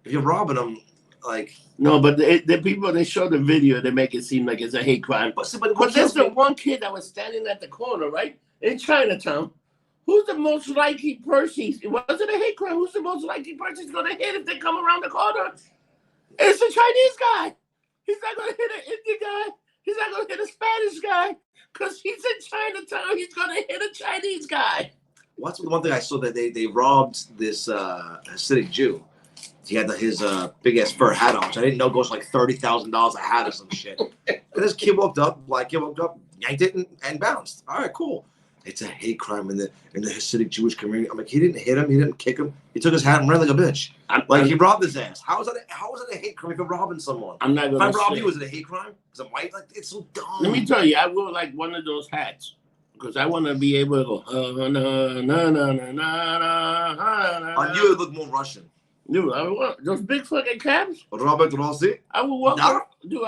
If you're robbing them, like...
No, but the people, they show the video, they make it seem like it's a hate crime.
But
there's the one kid that was standing at the corner, right? In Chinatown. who's the most likely person? Was it a hate crime? Who's the most likely person he's gonna hit if they come around the corner? It's a Chinese guy. He's not gonna hit an Indian guy. He's not gonna hit a Spanish guy because he's in Chinatown. He's gonna hit a Chinese guy.
What's the one thing I saw that they robbed this Hasidic Jew? He had his big ass fur hat on, which I didn't know goes like $30,000 a hat or some shit. And this kid walked up, yanked it and bounced. All right, cool. It's a hate crime in the Hasidic Jewish community. I'm like, he didn't hit him, he didn't kick him. He took his hat and ran like a bitch. He robbed his ass. How is that a hate crime if you're robbing someone?
I'm not gonna.
If I robbed you, was it a hate crime? Because I'm white. Like, it's so dumb.
Let me tell you, I will like one of those hats because I want to be able to go. On
you, it looked more Russian.
Dude, I want those big fucking cabs.
Robert Rossi.
I will walk. I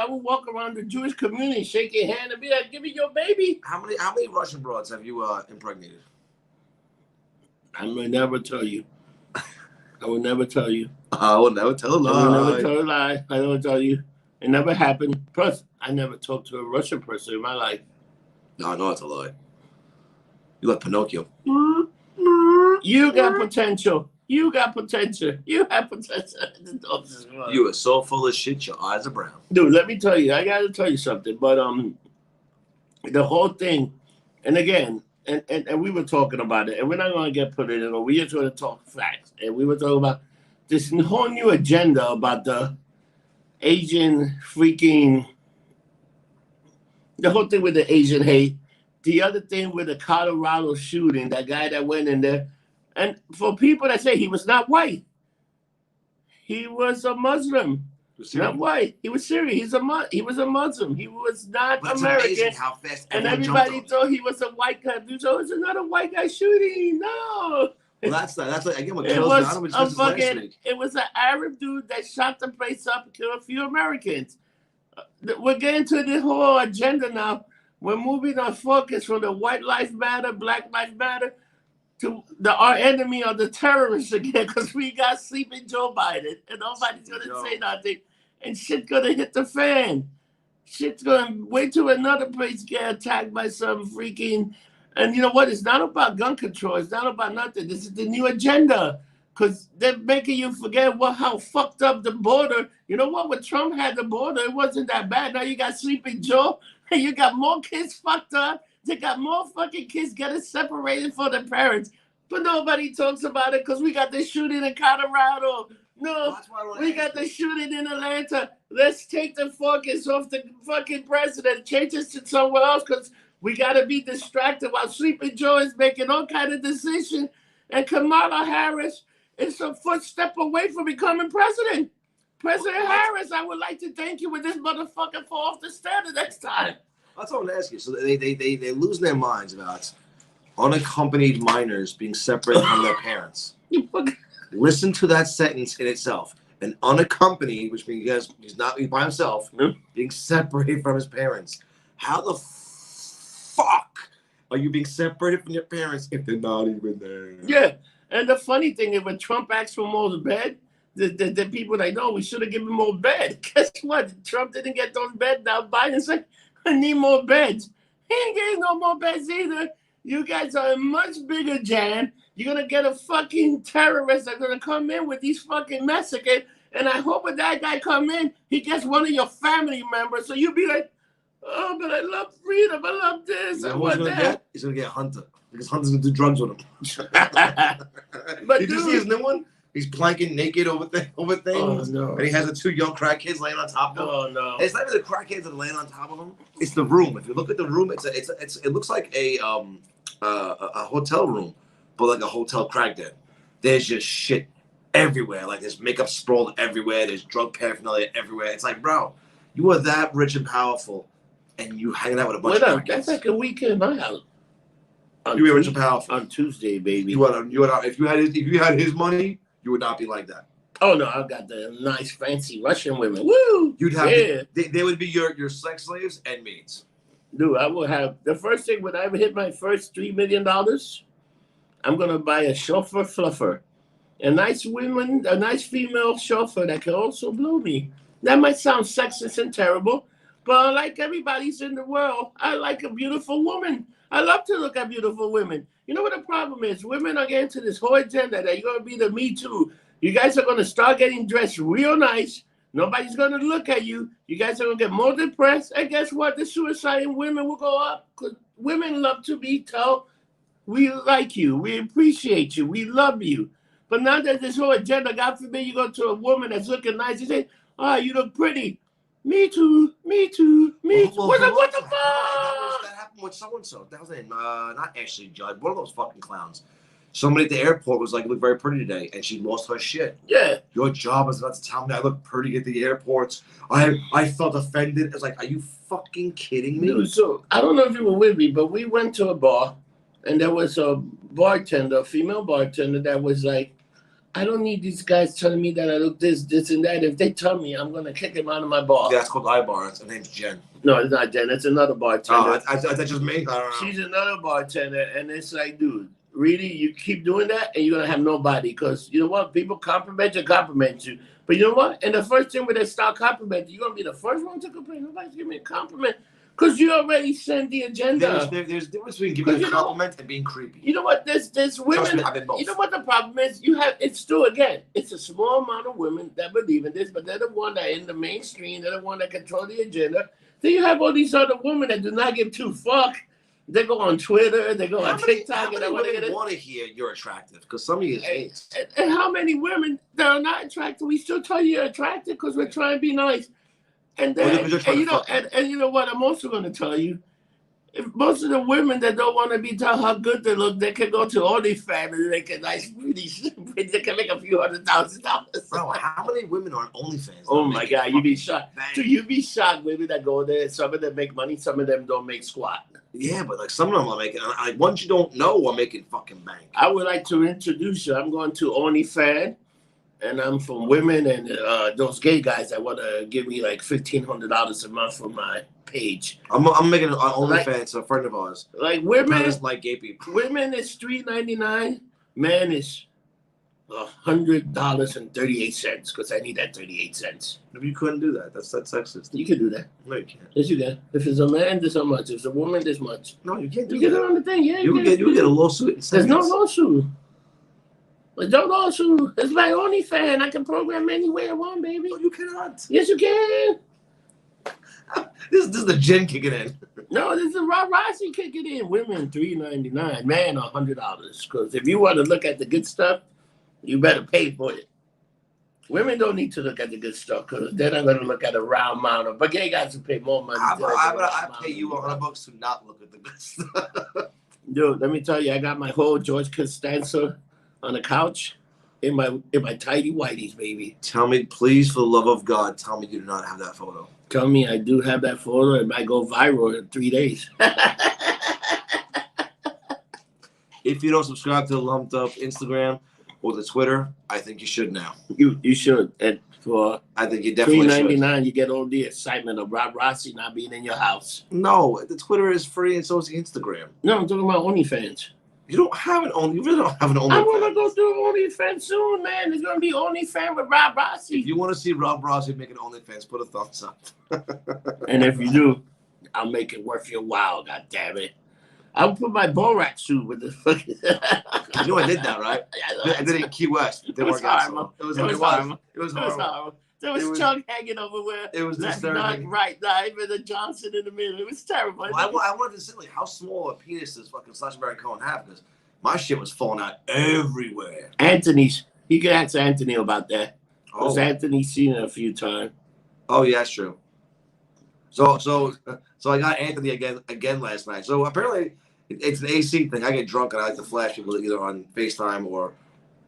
will walk around the Jewish community, shake your hand, and be like, "Give me your baby."
How many Russian broads have you impregnated?
I will never tell you. I will never tell you.
I will never tell a lie.
I will never tell a lie. I don't tell you. It never happened. Plus, I never talked to a Russian person in my life.
No, I know it's a lie. You like Pinocchio.
You got potential. You got potential. You have potential.
You are so full of shit. Your eyes are brown.
Dude, let me tell you. I got to tell you something. But the whole thing, and again, and we were talking about it, and we're not going to get political. We're just going to talk facts. And we were talking about this whole new agenda about the Asian freaking, the whole thing with the Asian hate. The other thing with the Colorado shooting, that guy that went in there. And for people that say he was not white, he was a Muslim. Not white. He was Syrian. He was a Muslim. He was not American.
How fast
and everybody thought he was a white guy. So it's another white guy shooting. No.
Well, that's like again what kills me.
It was an Arab dude that shot the place up and killed a few Americans. We're getting to this whole agenda now. We're moving our focus from the white lives matter, black lives matter, to our enemy are the terrorists again, because we got sleeping Joe Biden and nobody's gonna say nothing, and shit's gonna hit the fan. Shit's gonna wait till another place get attacked by some freaking. And you know what? It's not about gun control. It's not about nothing. This is the new agenda, because they're making you forget how fucked up the border. You know what? When Trump had the border, it wasn't that bad. Now you got Sleeping Joe, and you got more kids fucked up. They got more fucking kids getting separated from their parents. But nobody talks about it because we got the shooting in Colorado. No, we got the shooting in Atlanta. Let's take the focus off the fucking president. Change this to somewhere else because we got to be distracted while Sleeping Joe is making all kind of decisions. And Kamala Harris is a footstep away from becoming president. President Harris, I would like to thank you with this motherfucker fall off the standard next time.
That's what I'm going to ask you. So they lose their minds about unaccompanied minors being separated from their parents. Listen to that sentence in itself. An unaccompanied, which means he's not by himself, being separated from his parents. How the fuck are you being separated from your parents if they're not even there? Yeah, and the funny thing is when Trump asked for more bed, the people that know we should have given more bed. Guess what? Trump didn't get those beds. Now Biden's like, I need more beds. He ain't getting no more beds either. You guys are a much bigger jam. You're going to get a fucking terrorist that's going to come in with these fucking Mexicans. And I hope when that guy come in, he gets one of your family members. So you'll be like, oh, but I love freedom. I love this. I want that. He's going to get Hunter. Because Hunter's going to do drugs with him. But did you see his new one? He's planking naked over things. Oh, no. And he has the two young crackheads laying on top of him. Oh, no. And it's not even the crackheads that are laying on top of him. It's the room. If you look at the room, it looks like a hotel room, but like a hotel crack den. There's just shit everywhere. Like there's makeup sprawled everywhere. There's drug paraphernalia everywhere. It's like, bro, you are that rich and powerful, and you hanging out with a bunch of crackheads. That's like a weekend in my house. You were rich and powerful on Tuesday, baby. If you had his money, you would not be like that. Oh no, I've got the nice fancy Russian women. Woo! You'd have they would be your sex slaves and maids. Dude, I will have the first thing when I hit my first $3 million, I'm gonna buy a chauffeur fluffer. A nice female chauffeur that can also blow me. That might sound sexist and terrible,
But like everybody's in the world, I like a beautiful woman. I love to look at beautiful women. You know what the problem is? Women are getting to this whole agenda that you're going to be the Me Too. You guys are going to start getting dressed real nice. Nobody's going to look at you. You guys are going to get more depressed. And guess what? The suicide in women will go up. Because women love to be told, we like you. We appreciate you. We love you. But now that this whole agenda, God forbid you go to a woman that's looking nice and say, oh, you look pretty. Me too. Me too. Me too. What the fuck?
That happened with so-and-so. That was not Ashley Judd. One of those fucking clowns. Somebody at the airport was like, you look very pretty today. And she lost her shit.
Yeah.
Your job is not to tell me I look pretty at the airports. I felt offended. It's like, are you fucking kidding me?
Dude, so I don't know if you were with me, but we went to a bar. And there was a bartender, a female bartender, that was like, I don't need these guys telling me that I look this, and that. If they tell me, I'm going to kick them out of my bar.
Yeah, it's called iBar. Her name's Jen.
No, it's not Jen. It's another bartender.
Oh, I thought just me. I don't know.
She's another bartender. And it's like, dude, really? You keep doing that and you're going to have nobody. Because you know what? People compliment you. But you know what? And the first thing when they start complimenting, you're going to be the first one to complain. Nobody's giving me a compliment. Because you already sent the agenda.
There's a difference between giving a compliment and being creepy.
You know what? There's women. You know what the problem is? It's still, again, it's a small amount of women that believe in this, but they're the one that are in the mainstream. They're the one that control the agenda. Then you have all these other women that do not give two fuck. They go on Twitter. They go on TikTok.
How many women want to hear you're attractive? Because some of you hate.
And how many women that are not attractive? We still tell you you're attractive because we're trying to be nice. And then, and you know what? I'm also going to tell you, if most of the women that don't want to be told how good they look, they can go to OnlyFans and they can they can make a few $100,000.
Bro, how many women are on OnlyFans?
Oh my God, you'd be shocked. Dude, you'd be shocked, women that go there. Some of them make money, some of them don't make squat.
Yeah, but like some of them are making, like ones you don't know are making fucking bank.
I would like to introduce you. I'm going to OnlyFans. And I'm from women and those gay guys that want to give me like $1,500 a month for my page.
I'm making an OnlyFans, a friend of ours.
Like women,
like gay people.
Women is $3.99. Men is $100.38 because I need that 38 cents.
If you couldn't do that, that's sexist.
You can do that.
No, you can't.
Yes, you can. If it's a man, there's so much. If it's a woman, there's much.
No, you can't do
you
that.
You get it on the thing. Yeah,
you get a lawsuit.
There's no lawsuit. But don't lawsuit. It's my OnlyFans. I can program anywhere I want, baby.
No, you cannot.
Yes, you can.
This is the gin kicking in.
No, this is Rob Rossi kicking in. Women $3.99, man $100. Because if you want to look at the good stuff, you better pay for it. Women don't need to look at the good stuff because they're not going to look at a round mountain. But gay guys will pay more money.
I pay you $100 to not look at the good stuff.
Dude, let me tell you, I got my whole George Costanza on the couch in my tidy whities, baby.
Tell me, please, for the love of God, tell me you do not have that photo.
Tell me I do have that photo. It might go viral in 3 days.
If you don't subscribe to the Lumped Up Instagram or the Twitter, I think you should now.
You should. And for
I think you definitely
$3.99, you get all the excitement of Rob Rossi not being in your house.
No, the Twitter is free and so is the Instagram.
No, I'm talking about OnlyFans.
You don't have an only. You really don't have an OnlyFans.
I want to go do OnlyFans soon, man. There's gonna be OnlyFans with Rob Rossi.
If you want to see Rob Rossi make an OnlyFans, put a thumbs up.
And if you do, I'll make it worth your while. God damn it! I'll put my Borat suit with the fucking.
You know I did that, right? I did it in Key West.
It was horrible.
It was horrible.
There was Chuck hanging over where.
It was
disturbing. Not even the Johnson in the middle. It was terrible.
Well, I wanted to see like how small a penis does fucking Sacha Baron Cohen have because my shit was falling out everywhere.
Anthony's. You can ask Anthony about that. Because
Oh.
Anthony's seen it a few times.
Oh yeah, that's true. So I got Anthony again last night. So apparently it's an AC thing. I get drunk and I like to flash people either on FaceTime or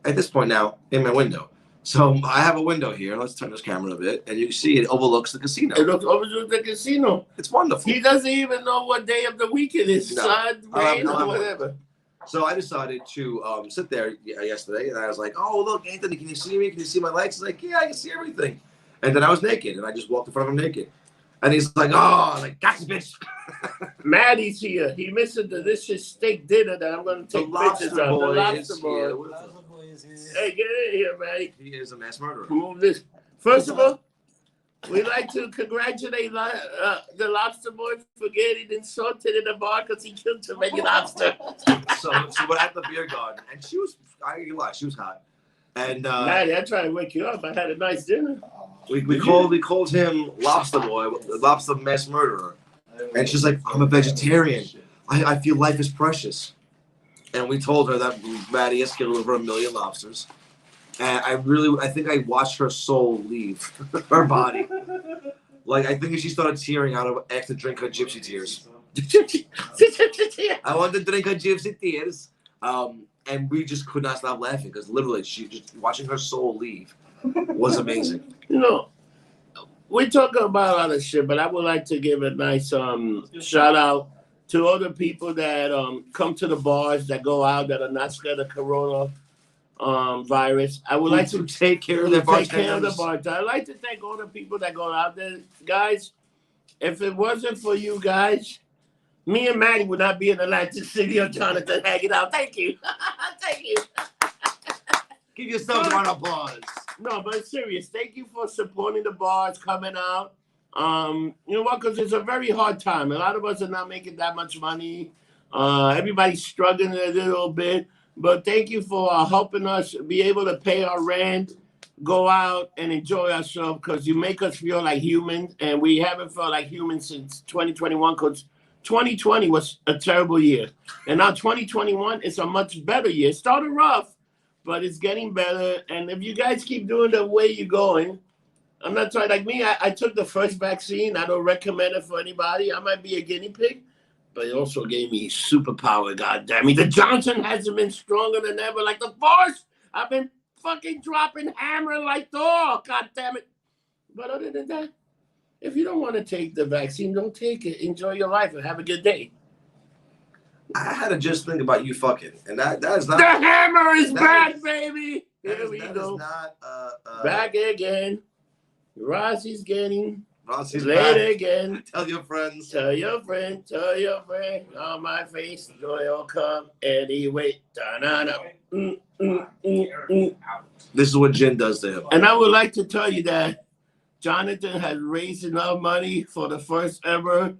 at this point now in my window. So I have a window here. Let's turn this camera a bit, and you see it overlooks the casino.
It overlooks the casino.
It's wonderful.
He doesn't even know what day of the week it is.
No.
Sun, rain, or whatever.
So I decided to sit there yesterday, and I was like, "Oh, look, Anthony, can you see me? Can you see my legs?" He's like, "Yeah, I can see everything." And then I was naked, and I just walked in front of him naked. And he's like, "Oh, I'm like, gotcha, bitch."
Maddie's here. He missed a delicious steak dinner that I'm going to take pictures of. The lobster boy. Hey, get in here, Maddie.
He is a mass murderer.
Move this. First of all, We'd like to congratulate the lobster boy for getting insulted in the bar because he killed too many lobster.
So we're at the beer garden, and she was, I ain't gonna lie, she was hot. And
Maddie, I tried to wake you up. I had a nice dinner.
we called him Lobster Boy, the lobster mass murderer. And she's like, I'm a vegetarian. I feel life is precious. And we told her that Maddie has killed over 1 million lobsters. And I think I watched her soul leave her body. Like, I think she started tearing out of after drink her gypsy tears. I want to drink her gypsy tears. And we just could not stop laughing because literally she just watching her soul leave was amazing.
You know, we're talking about a lot of shit, but I would like to give a nice shout out to all the people that come to the bars, that go out, that are not scared of corona virus. I would like to
take care of the bartenders.
I'd like to thank all the people that go out there. Guys, if it wasn't for you guys, me and Maddie would not be in Atlantic City or Jonathan hanging out. Thank you. Thank you.
Give yourself a round of applause.
No, but serious. Thank you for supporting the bars, coming out. You know what? Because it's a very hard time. A lot of us are not making that much money. Everybody's struggling a little bit. But thank you for helping us be able to pay our rent, go out and enjoy ourselves, because you make us feel like humans. And we haven't felt like humans since 2021, because 2020 was a terrible year. And now 2021 is a much better year. It started rough, but it's getting better. And if you guys keep doing the way you're going, I'm not trying, like me, I took the first vaccine. I don't recommend it for anybody. I might be a guinea pig, but it also gave me superpower, goddamn it. The Johnson hasn't been stronger than ever. Like the Force, I've been fucking dropping hammer like Thor, goddamn it. But other than that, if you don't want to take the vaccine, don't take it. Enjoy your life and have a good day.
I had to just think about you fucking, and that is not.
The hammer is back, baby. Here we go.
Not,
back again. Rossi's getting
Rossi's
laid
back.
again.
Tell your friends.
Tell your friend. Tell your friend. On my face, joy will come anyway. Da-na-na.
This is what Jen does to him.
And I would like to tell you that Jonathan has raised enough money for the first ever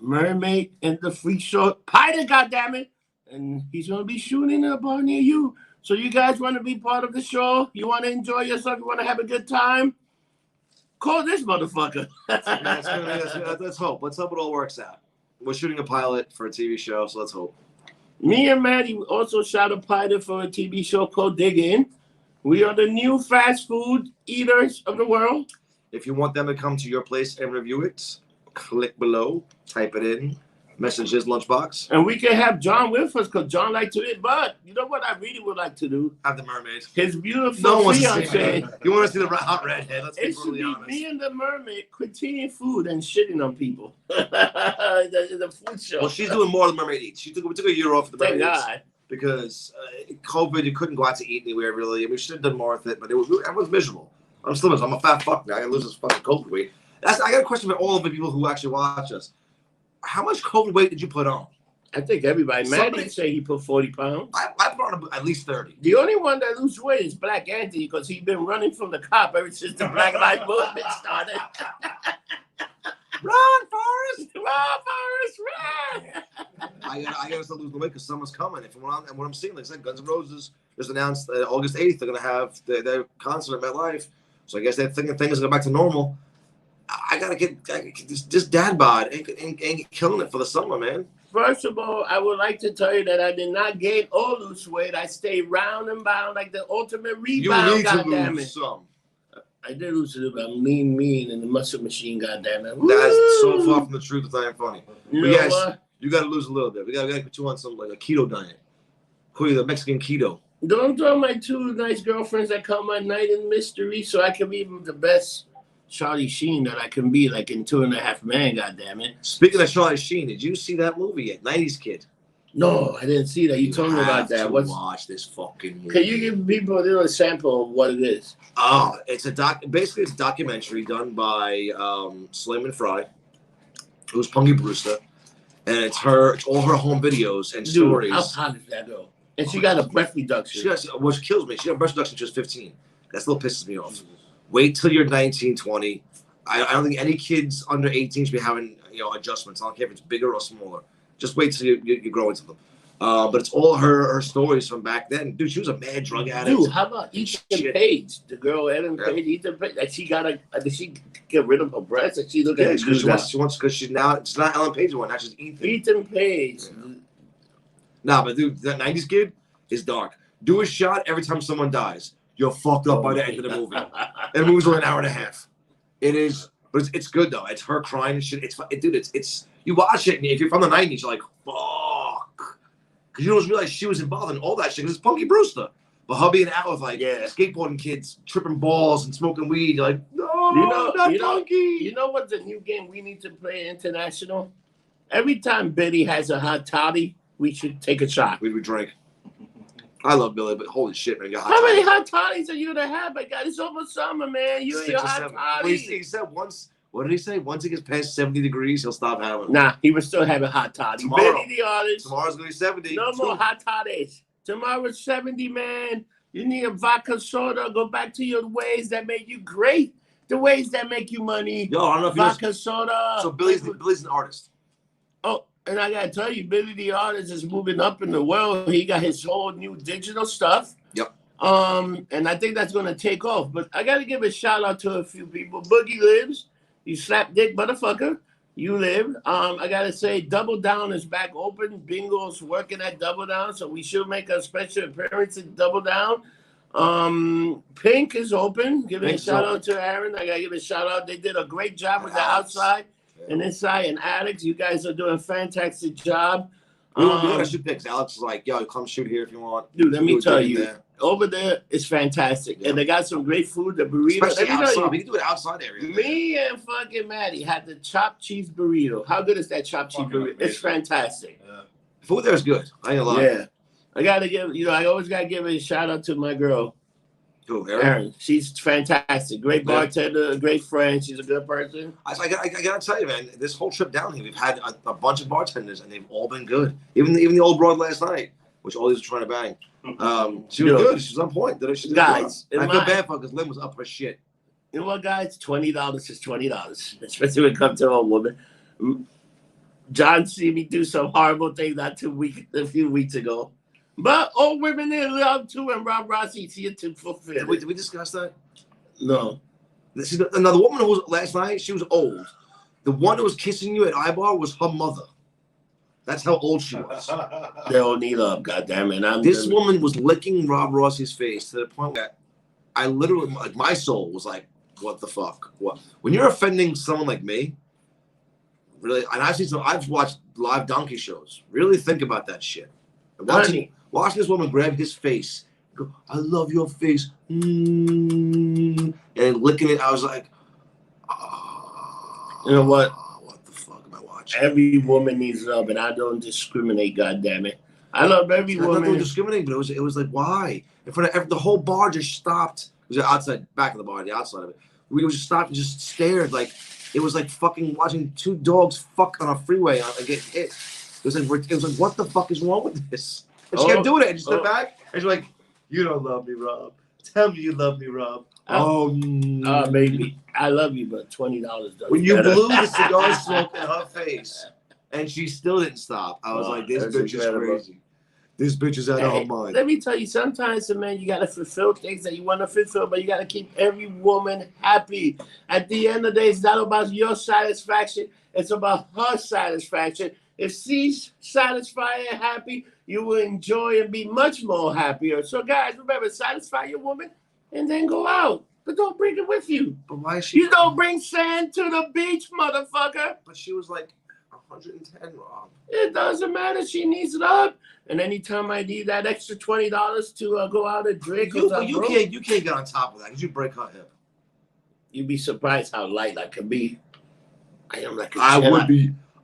mermaid in the freak show pilot, goddammit. And he's going to be shooting in a bar near you. So you guys want to be part of the show? You want to enjoy yourself? You want to have a good time? Call this motherfucker.
Let's hope. Let's hope it all works out. We're shooting a pilot for a TV show, so let's hope.
Me and Maddie also shot a pilot for a TV show called Dig In. We are the new fast food eaters of the world.
If you want them to come to your place and review it, click below, type it in, message his lunchbox.
And we can have John with us because John likes to eat. But you know what I really would like to do?
Have the mermaid.
His beautiful fiance.
You want to see the hot redhead? Let's
It
be
should
brutally
be
honest.
me and the mermaid critiquing food and shitting on people. the food show.
Well, she's doing more than mermaid eats. We took a year off of the
Thank
mermaid eats
God.
because COVID, you couldn't go out to eat anywhere really. We should have done more with it, but everyone's miserable. I'm still miserable. I'm a fat fuck now. I gotta lose this fucking COVID weight. I got a question for all of the people who actually watch us. How much COVID weight did you put on?
I think everybody. Maddie say he put 40 pounds.
I put on at least 30.
The only one that lose weight is Black Anthony because he's been running from the cop ever since the Black Lives Movement started.
Run, Forrest!
Run, Forrest, run!
I gotta start losing weight because summer's coming. And what I'm seeing, like I said, Guns N' Roses just announced August 8th they're gonna have their concert at MetLife. So I guess they're thinking things go back to normal. I gotta get this dad bod ain't killing it for the summer, man.
First of all, I would like to tell you that I did not gain or lose weight. I stayed round and bound like the ultimate rebound.
You need to
goddammit.
lose some.
I did lose a little bit. I'm lean, and the muscle machine, goddammit.
That's so far from the truth. It's not even funny.
You
but
know
yes,
what?
you got to lose a little bit. We got to put you on some like a keto diet. Call you the Mexican keto.
Don't tell my two nice girlfriends that come at night in mystery so I can be the best Charlie Sheen that I can be, like in 2.5 Men, goddammit.
Speaking of Charlie Sheen, did you see that movie yet? 90s Kid.
No, I didn't see that. You told me about that.
Watch this fucking movie.
Can you give people a little sample of what it is?
Oh, it's basically it's a documentary done by Slayman Fry, who's Punky Brewster, and it's all her home videos and stories.
How hot is that girl? And she got a breath reduction.
Which kills me. She got a breast reduction when she was 15. That still pisses me off. Wait till you're 19, 20. I don't think any kids under 18 should be having adjustments. I don't care if it's bigger or smaller. Just wait till you grow into them. But it's all her stories from back then. Dude, she was a mad drug addict.
Dude, how about Ethan Page? The girl Ellen Page, Ethan Page. Like did she get rid of her breasts? Like she look at
she wants because she's not Ellen Page one. Now she's Ethan.
Ethan Page.
Yeah. Nah, but dude, that 90s kid is dark. Do a shot every time someone dies. You're fucked up by the end of the movie. And the movie's only an hour and a half. It is, but it's good though. It's her crying and shit. It's you watch it and if you're from the 90s, you're like, fuck. Because you don't realize she was involved in all that shit. Because it's Punky Brewster. But her being out with skateboarding kids, tripping balls and smoking weed, you're like, no, not Punky.
You know what's a new game we need to play international? Every time Betty has a hot toddy, we should take a shot.
We would drink. I love Billy, but holy shit, man.
How many hot toddies are you gonna have? My God, it's almost summer, man. You and your hot toddies.
He said once. What did he say? Once it gets past 70 degrees, he'll stop having them.
Nah, he was still having hot toddies.
Tomorrow,
Betty the artist.
Tomorrow's gonna be 70.
No more hot toddies. Tomorrow's 70, man. You need a vodka soda. Go back to your ways that made you great. The ways that make you money.
Yo, I don't know if
vodka soda.
So Billy's an artist.
Oh, and I gotta tell you, Billy the artist is moving up in the world. He got his whole new digital stuff.
Yep.
And I think that's gonna take off. But I gotta give a shout out to a few people. Boogie Lives. You slap dick motherfucker. You live. I gotta say, Double Down is back open. Bingo's working at Double Down, so we should make a special appearance at Double Down. Pink is open. Giving a shout out to Aaron. I gotta give a shout out. They did a great job with the outside and inside. And Alex, you guys are doing a fantastic job.
We were doing shoot picks. Alex is like, yo, come shoot here if you want.
Dude, let me tell you. Over there is fantastic. Yeah. And they got some great food. The burrito.
Especially outside. We can do it outside area.
Me and fucking Maddie had the chopped cheese burrito. How good is that chopped cheese burrito? It's fantastic.
Yeah. Food there is good. I ain't lying.
Yeah. I got to give, I always got to give a shout out to my girl.
Who,
Erin? She's fantastic. Great bartender, great friend. She's a good person.
I got to tell you, man, this whole trip down here, we've had a bunch of bartenders, and they've all been good. Even the old broad last night, which all these were trying to bang. She was good. She was on point. She
guys,
I feel bad for her because Lynn was up her shit.
You know what, guys? $20 is $20, especially when it comes to a woman. John see me do some horrible things a few weeks ago. But all women in love too, and Rob Rossi's here to fulfill.
Did we discuss that?
No.
Now, the woman who was last night, she was old. The one who was kissing you at Ibar was her mother. That's how old she was.
They all need love, goddammit.
This woman was licking Rob Rossi's face to the point that I literally, like, my soul was like, what the fuck? What? When you're offending someone like me, really, and I've watched live donkey shows. Really think about that shit. Watching this woman grab his face, go, I love your face, and licking it, I was like,
you know what?
What the fuck am I watching?
Every woman needs love, and I don't discriminate, goddammit. I love every woman.
Not discriminating, but it was like, why? In front of the whole bar just stopped. It was outside, back of the bar, the outside of it. We just stopped and just stared like it was like fucking watching two dogs fuck on a freeway and get hit. It was like, what the fuck is wrong with this? And she kept doing it. And she stood back and she's like, you don't love me, Rob. Tell me you love me, Rob.
Baby, I love you, but $20 doesn't.
When you blew the cigar smoke in her face and she still didn't stop, I was like, this bitch is crazy. This bitch is out of her mind.
Let me tell you, sometimes, man, you got to fulfill things that you want to fulfill, but you got to keep every woman happy. At the end of the day, it's not about your satisfaction. It's about her satisfaction. If she's satisfied and happy, you will enjoy and be much more happier. So, guys, remember, satisfy your woman and then go out. But don't bring it with you.
But why is she?
You don't bring sand to the beach, motherfucker.
But she was like 110, Rob.
It doesn't matter. She needs love. And anytime I need that extra $20 to go out and drink,
you can't get on top of that because you break her hip.
You'd be surprised how light I can be. I am like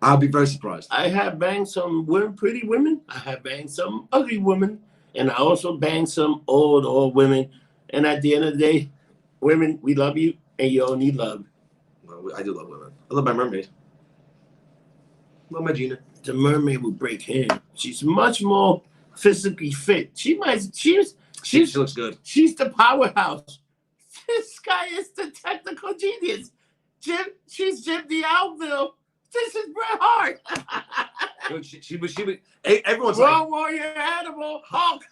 I'd be very surprised.
I have banged some pretty women. I have banged some ugly women. And I also banged some old women. And at the end of the day, women, we love you and you all need love.
Well, I do love women. I love my mermaid. I love my Gina.
The mermaid will break him. She's much more physically fit. She looks
good.
She's the powerhouse. This guy is the technical genius. She's Jim D'Alville. This is Bret Hart.
Dude, she was. Everyone's
Raw
like,
Warrior Animal Hulk.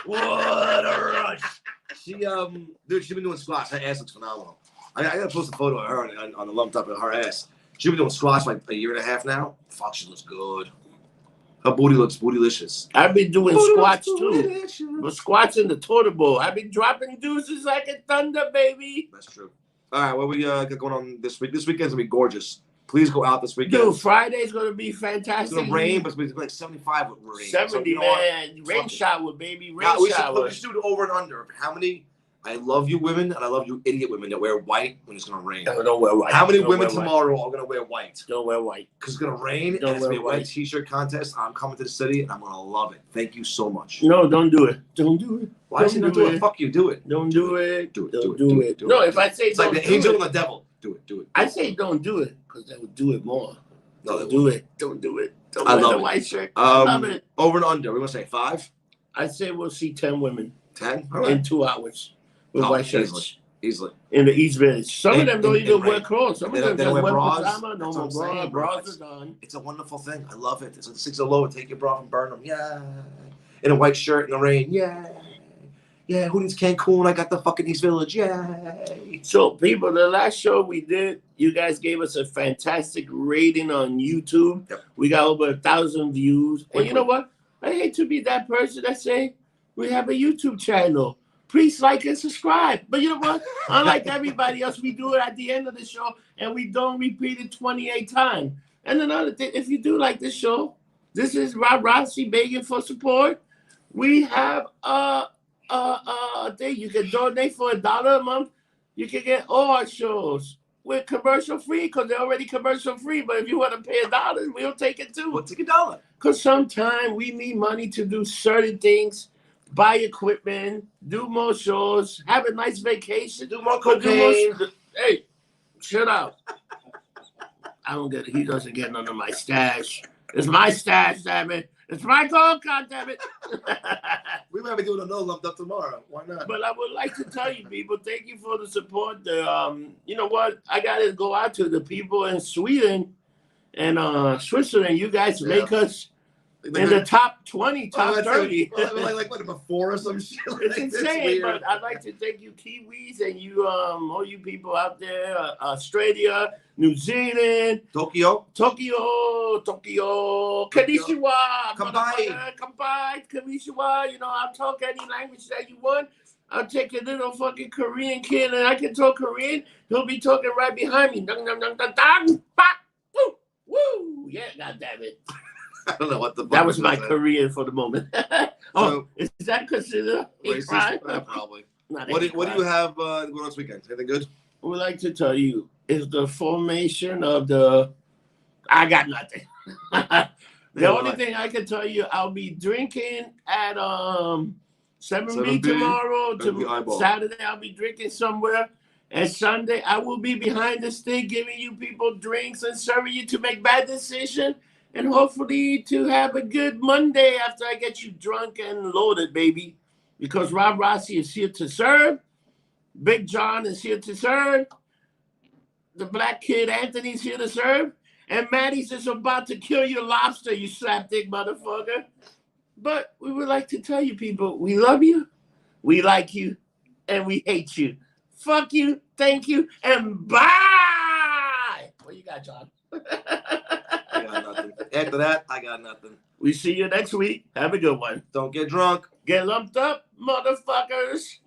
what a rush. Dude, she's been doing squats. Her ass looks phenomenal. I gotta post a photo of her on the lumped up of her ass. She's been doing squats like a year and a half now. Fuck, she looks good. Her booty looks bootylicious.
I've been doing squats too. But squats in the toilet bowl. I've been dropping deuces like a thunder, baby.
That's true. All right, what we got going on this week? This weekend's gonna be gorgeous. Please go out this weekend.
Dude, Friday's gonna be fantastic.
It's gonna rain, but it's gonna be like 75 with rain.
70,
so, you know
man. Rain shower, baby. Rain shower.
We should do over and under. How many? I love you women, and I love you idiot women that wear white when it's gonna rain.
No, don't wear white.
How many women tomorrow are gonna wear white?
Don't wear white.
Because it's gonna rain.
Don't
and it's gonna be a
wear
white t-shirt contest. I'm coming to the city, and I'm gonna love it. Thank you so much.
No, don't do it. Don't do it.
Why is he not doing it? Fuck you. Do it.
Don't do it.
Do it.
Don't do it. No, if I say
it's
don't
like the
do
angel
it,
and the devil. Do it. Do it.
I say don't do it because they would do it more.
No,
Don't do it. Don't do it. Don't
I
wear
love
the
it.
white shirt. I love it.
Over and under. We're gonna say 5,
I say we'll see 10 women
10. All
in
right.
2 hours with white shirts.
Easily.
In the East Village. Some of them don't even wear
rain.
clothes. Some of
They
them
don't
just
wear
wear
bras.
pajama. No
That's
more
what I'm saying,
bras.
bro.
Bras are done.
It's a wonderful thing. I love it. It's like 6 of low. Take your bra and burn them. Yeah. In a white shirt in the rain. Yeah. Yeah. Who needs Cancun? I got the fucking East Village. Yay.
So, people, the last show we did, you guys gave us a fantastic rating on YouTube.
Yep.
We got over 1,000 views. And
Wait,
you know what? I hate to be that person that say we have a YouTube channel. Please like and subscribe. But you know what? Unlike everybody else, we do it at the end of the show, and we don't repeat it 28 times. And another thing, if you do like this show, this is Rob Rossi begging for support. We have a thing. You can donate for $1 a month. You can get all our shows. We're commercial free because they're already commercial free. But if you want to pay $1, we'll take it too.
Well, take $1.
Because sometimes we need money to do certain things, buy equipment, do more shows, have a nice vacation,
Do more cocaine.
Hey, shut up. I don't get it. He doesn't get none of my stash. It's my stash, damn it. It's my gold card, damn it.
We might be doing another lumped up tomorrow. Why not?
But I would like to tell you, people, thank you for the support. You know what? I got to go out to the people in Sweden and Switzerland. You guys make us in the top 20, top 30.
Like what, number 4 or some shit?
It's insane, but I'd like to thank you Kiwis and you, all you people out there, Australia, New Zealand,
Tokyo,
Konnichiwa, Kampai, Konnichiwa. You know, I'll talk any language that you want. I'll take a little fucking Korean kid and I can talk Korean. He'll be talking right behind me. Dang, dang, dang, dang, dang, bop, woo, woo. Yeah, goddamn it.
I don't know what the fuck
That was my Korean for the moment.
So,
is that considered a crime?
Probably.
Not
What
a
do you
crime.
have going on this weekend? Anything good?
I would like to tell you is the formation of the. I got nothing. The only thing I can tell you, I'll be drinking at 7B tomorrow. Saturday, I'll be drinking somewhere. And Sunday, I will be behind the stick, giving you people drinks and serving you to make bad decisions. And hopefully to have a good Monday after I get you drunk and loaded, baby. Because Rob Rossi is here to serve. Big John is here to serve. The black kid Anthony's here to serve. And Maddie's just about to kill your lobster, you slapdick motherfucker. But we would like to tell you people, we love you, we like you, and we hate you. Fuck you, thank you, and bye! What you got, John?
I got nothing. After that, I got nothing.
We see you next week. Have a good one.
Don't get drunk.
Get lumped up, motherfuckers.